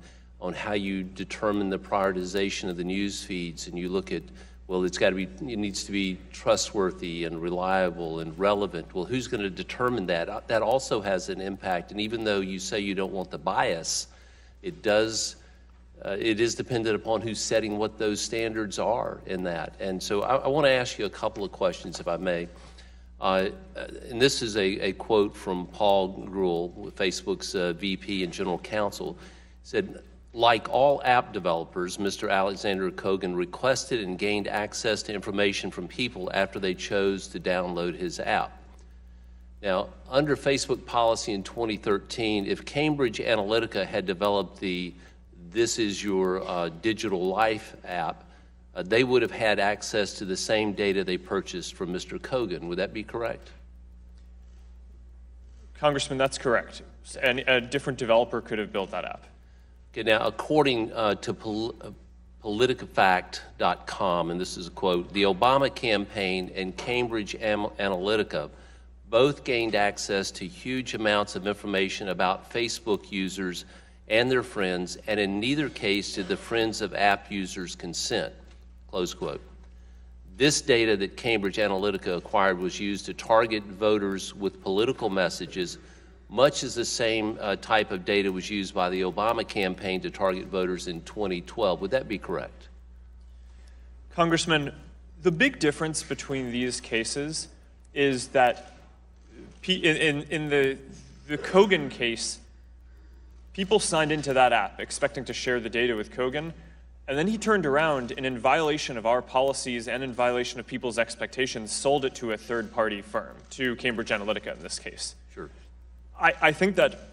S19: how you determine the prioritization of the news feeds, and you look at, well, it needs to be trustworthy and reliable and relevant. Well, who's going to determine that? That also has an impact. And even though you say you don't want the bias, it is dependent upon who's setting what those standards are in that. And so I want to ask you a couple of questions, if I may. And this is a quote from Paul Grewal, Facebook's VP and General Counsel, said, like all app developers, Mr. Alexander Kogan requested and gained access to information from people after they chose to download his app. Now, under Facebook policy in 2013, if Cambridge Analytica had developed the This Is Your Digital Life app, they would have had access to the same data they purchased from Mr. Kogan. Would that be correct?
S3: Congressman, that's correct. And a different developer could have built that app.
S19: Okay, now, according to politifact.com, and this is a quote, the Obama campaign and Cambridge Analytica both gained access to huge amounts of information about Facebook users and their friends, and in neither case did the friends of app users consent, close quote. This data that Cambridge Analytica acquired was used to target voters with political messages, much as the same type of data was used by the Obama campaign to target voters in 2012. Would that be correct?
S3: Congressman, the big difference between these cases is that in the Kogan case, people signed into that app expecting to share the data with Kogan, and then he turned around and in violation of our policies and in violation of people's expectations, sold it to a third-party firm, to Cambridge Analytica in this case.
S19: Sure.
S3: I think that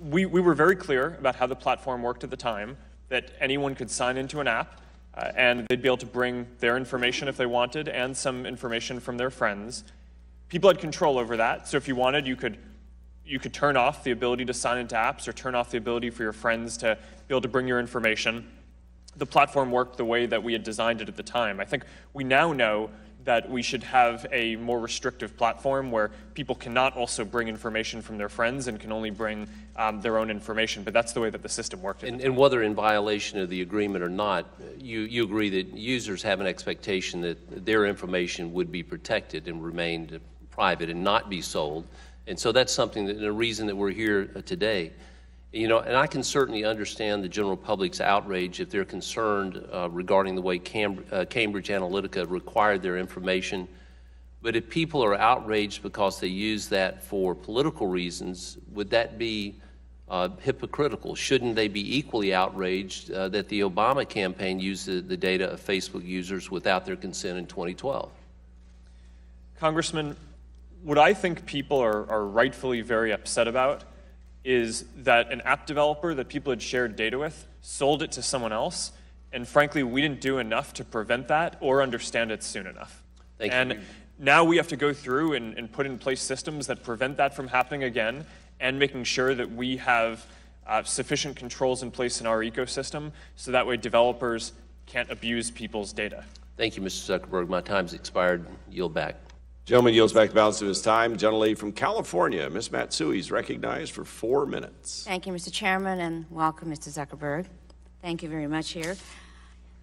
S3: we were very clear about how the platform worked at the time, that anyone could sign into an app, and they'd be able to bring their information if they wanted and some information from their friends. People had control over that, so if you wanted, you could turn off the ability to sign into apps or turn off the ability for your friends to be able to bring your information. The platform worked the way that we had designed it at the time. I think we now know that we should have a more restrictive platform where people cannot also bring information from their friends and can only bring their own information, but that's the way that the system worked.
S19: And whether in violation of the agreement or not, you agree that users have an expectation that their information would be protected and remained private and not be sold. And so that's something that, the reason that we're here today. You know, and I can certainly understand the general public's outrage if they're concerned regarding the way Cambridge Analytica required their information. But if people are outraged because they use that for political reasons, would that be hypocritical? Shouldn't they be equally outraged that the Obama campaign used the data of Facebook users without their consent in 2012?
S3: Congressman, what I think people are rightfully very upset about is that an app developer that people had shared data with sold it to someone else, and frankly, we didn't do enough to prevent that or understand it soon enough.
S19: Thank
S3: you.
S19: And
S3: now we have to go through and put in place systems that prevent that from happening again, and making sure that we have sufficient controls in place in our ecosystem so that way developers can't abuse people's data.
S19: Thank you, Mr. Zuckerberg. My time's expired. Yield back.
S1: Gentleman yields back the balance of his time. Gentlelady from California, Ms. Matsui, is recognized for 4 minutes.
S20: Thank you, Mr. Chairman, and welcome, Mr. Zuckerberg. Thank you very much here.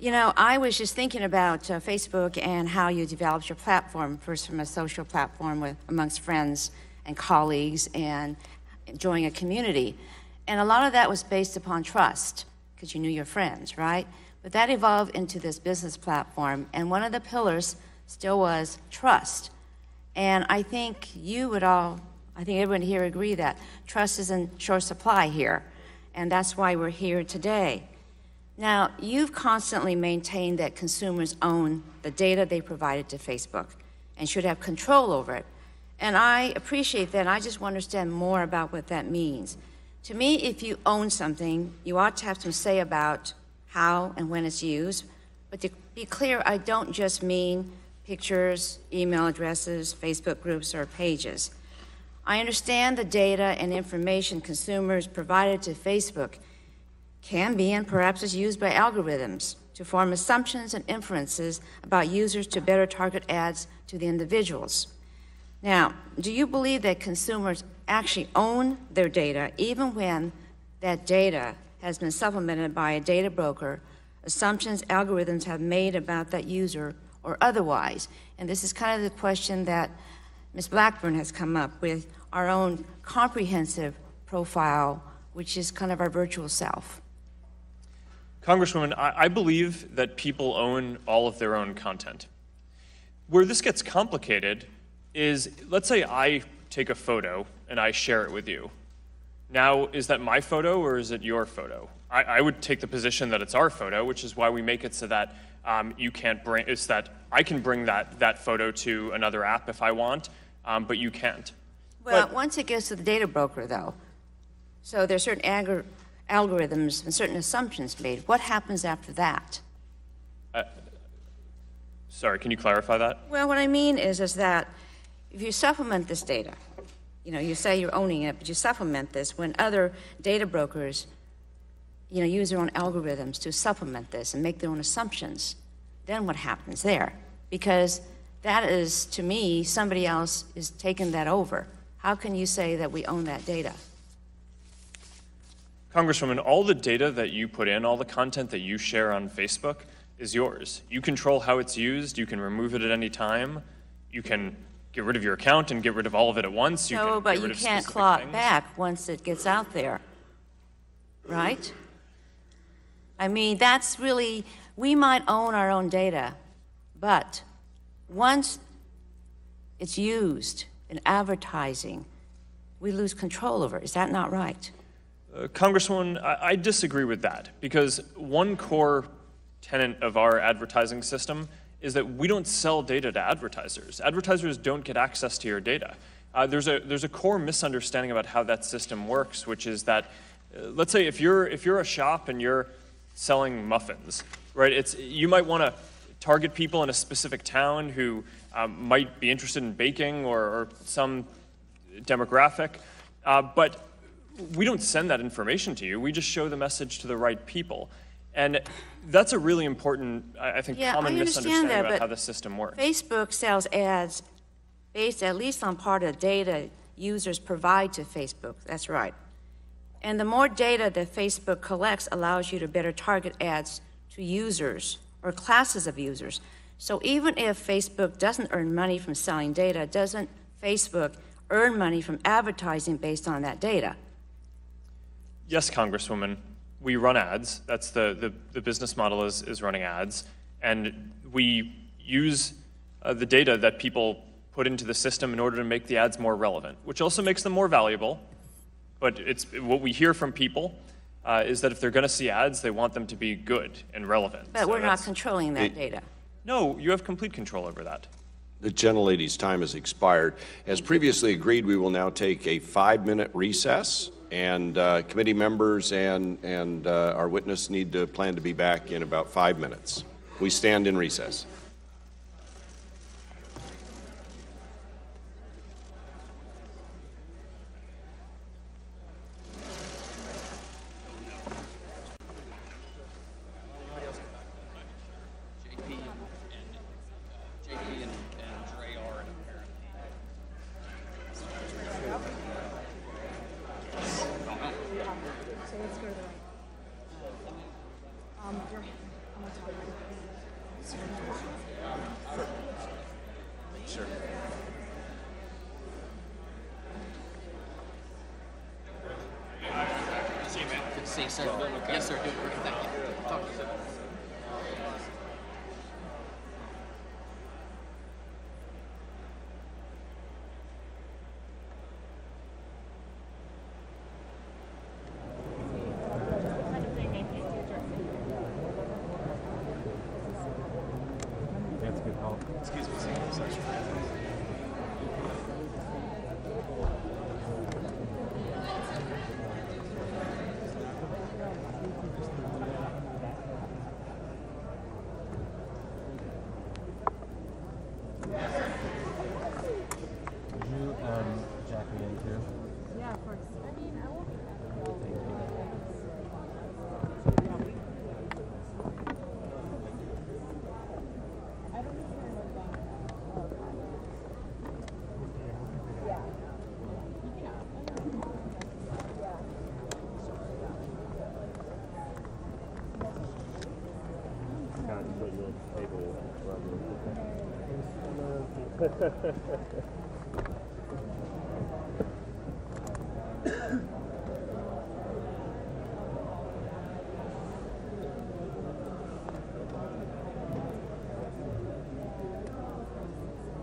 S20: You know, I was just thinking about Facebook and how you developed your platform, first from a social platform amongst friends and colleagues and enjoying a community. And a lot of that was based upon trust, because you knew your friends, right? But that evolved into this business platform, and one of the pillars still was trust. And I think I think everyone here agree that trust is in short supply here, and that's why we're here today. Now, you've constantly maintained that consumers own the data they provided to Facebook and should have control over it. And I appreciate that, and I just want to understand more about what that means. To me, if you own something, you ought to have some say about how and when it's used. But to be clear, I don't just mean pictures, email addresses, Facebook groups, or pages. I understand the data and information consumers provided to Facebook can be and perhaps is used by algorithms to form assumptions and inferences about users to better target ads to the individuals. Now, do you believe that consumers actually own their data even when that data has been supplemented by a data broker, assumptions algorithms have made about that user or otherwise? And this is kind of the question that Ms. Blackburn has come up with, our own comprehensive profile, which is kind of our virtual self.
S3: Congresswoman, I believe that people own all of their own content. Where this gets complicated is, let's say I take a photo and I share it with you. Now, is that my photo or is it your photo? I would take the position that it's our photo, which is why we make it so that you can't bring, it's that I can bring that photo to another app if I want, but you can't.
S20: Well, once it gets to the data broker, though, so there's certain algorithms and certain assumptions made. What happens after that?
S3: Sorry, can you clarify that?
S20: Well, what I mean is that if you supplement this data, you say you're owning it, but you supplement this when other data brokers, use their own algorithms to supplement this and make their own assumptions, then what happens there? Because that is, to me, somebody else is taking that over. How can you say that we own that data?
S3: Congresswoman, all the data that you put in, all the content that you share on Facebook is yours. You control how it's used. You can remove it at any time. You can get rid of your account and get rid of all of it at once.
S20: No, but you can't claw it back once it gets out there, right? I mean, that's really, we might own our own data, but once it's used in advertising, we lose control over it. Is that not right?
S3: Congresswoman, I disagree with that, because one core tenet of our advertising system is that we don't sell data to advertisers. Advertisers don't get access to your data. There's a core misunderstanding about how that system works, which is that, let's say if you're a shop and you're selling muffins, right? You might want to target people in a specific town who might be interested in baking or some demographic, but we don't send that information to you. We just show the message to the right people. And that's a really important, I think, common misunderstanding about how the system works.
S20: Facebook sells ads based at least on part of the data users provide to Facebook. That's right. And the more data that Facebook collects allows you to better target ads to users or classes of users. So even if Facebook doesn't earn money from selling data, doesn't Facebook earn money from advertising based on that data?
S3: Yes, Congresswoman. We run ads. That's the business model is running ads. And we use the data that people put into the system in order to make the ads more relevant, which also makes them more valuable. But what we hear from people is that if they're going to see ads, they want them to be good and relevant.
S20: But we're not controlling that data.
S3: No, you have complete control over that.
S1: The gentlelady's time has expired. As previously agreed, we will now take a 5-minute recess. And committee members and our witness need to plan to be back in about 5 minutes. We stand in recess.
S21: Yes, sir. Thank you. Talk to you soon.
S2: That's a good call. Excuse me,
S22: Table.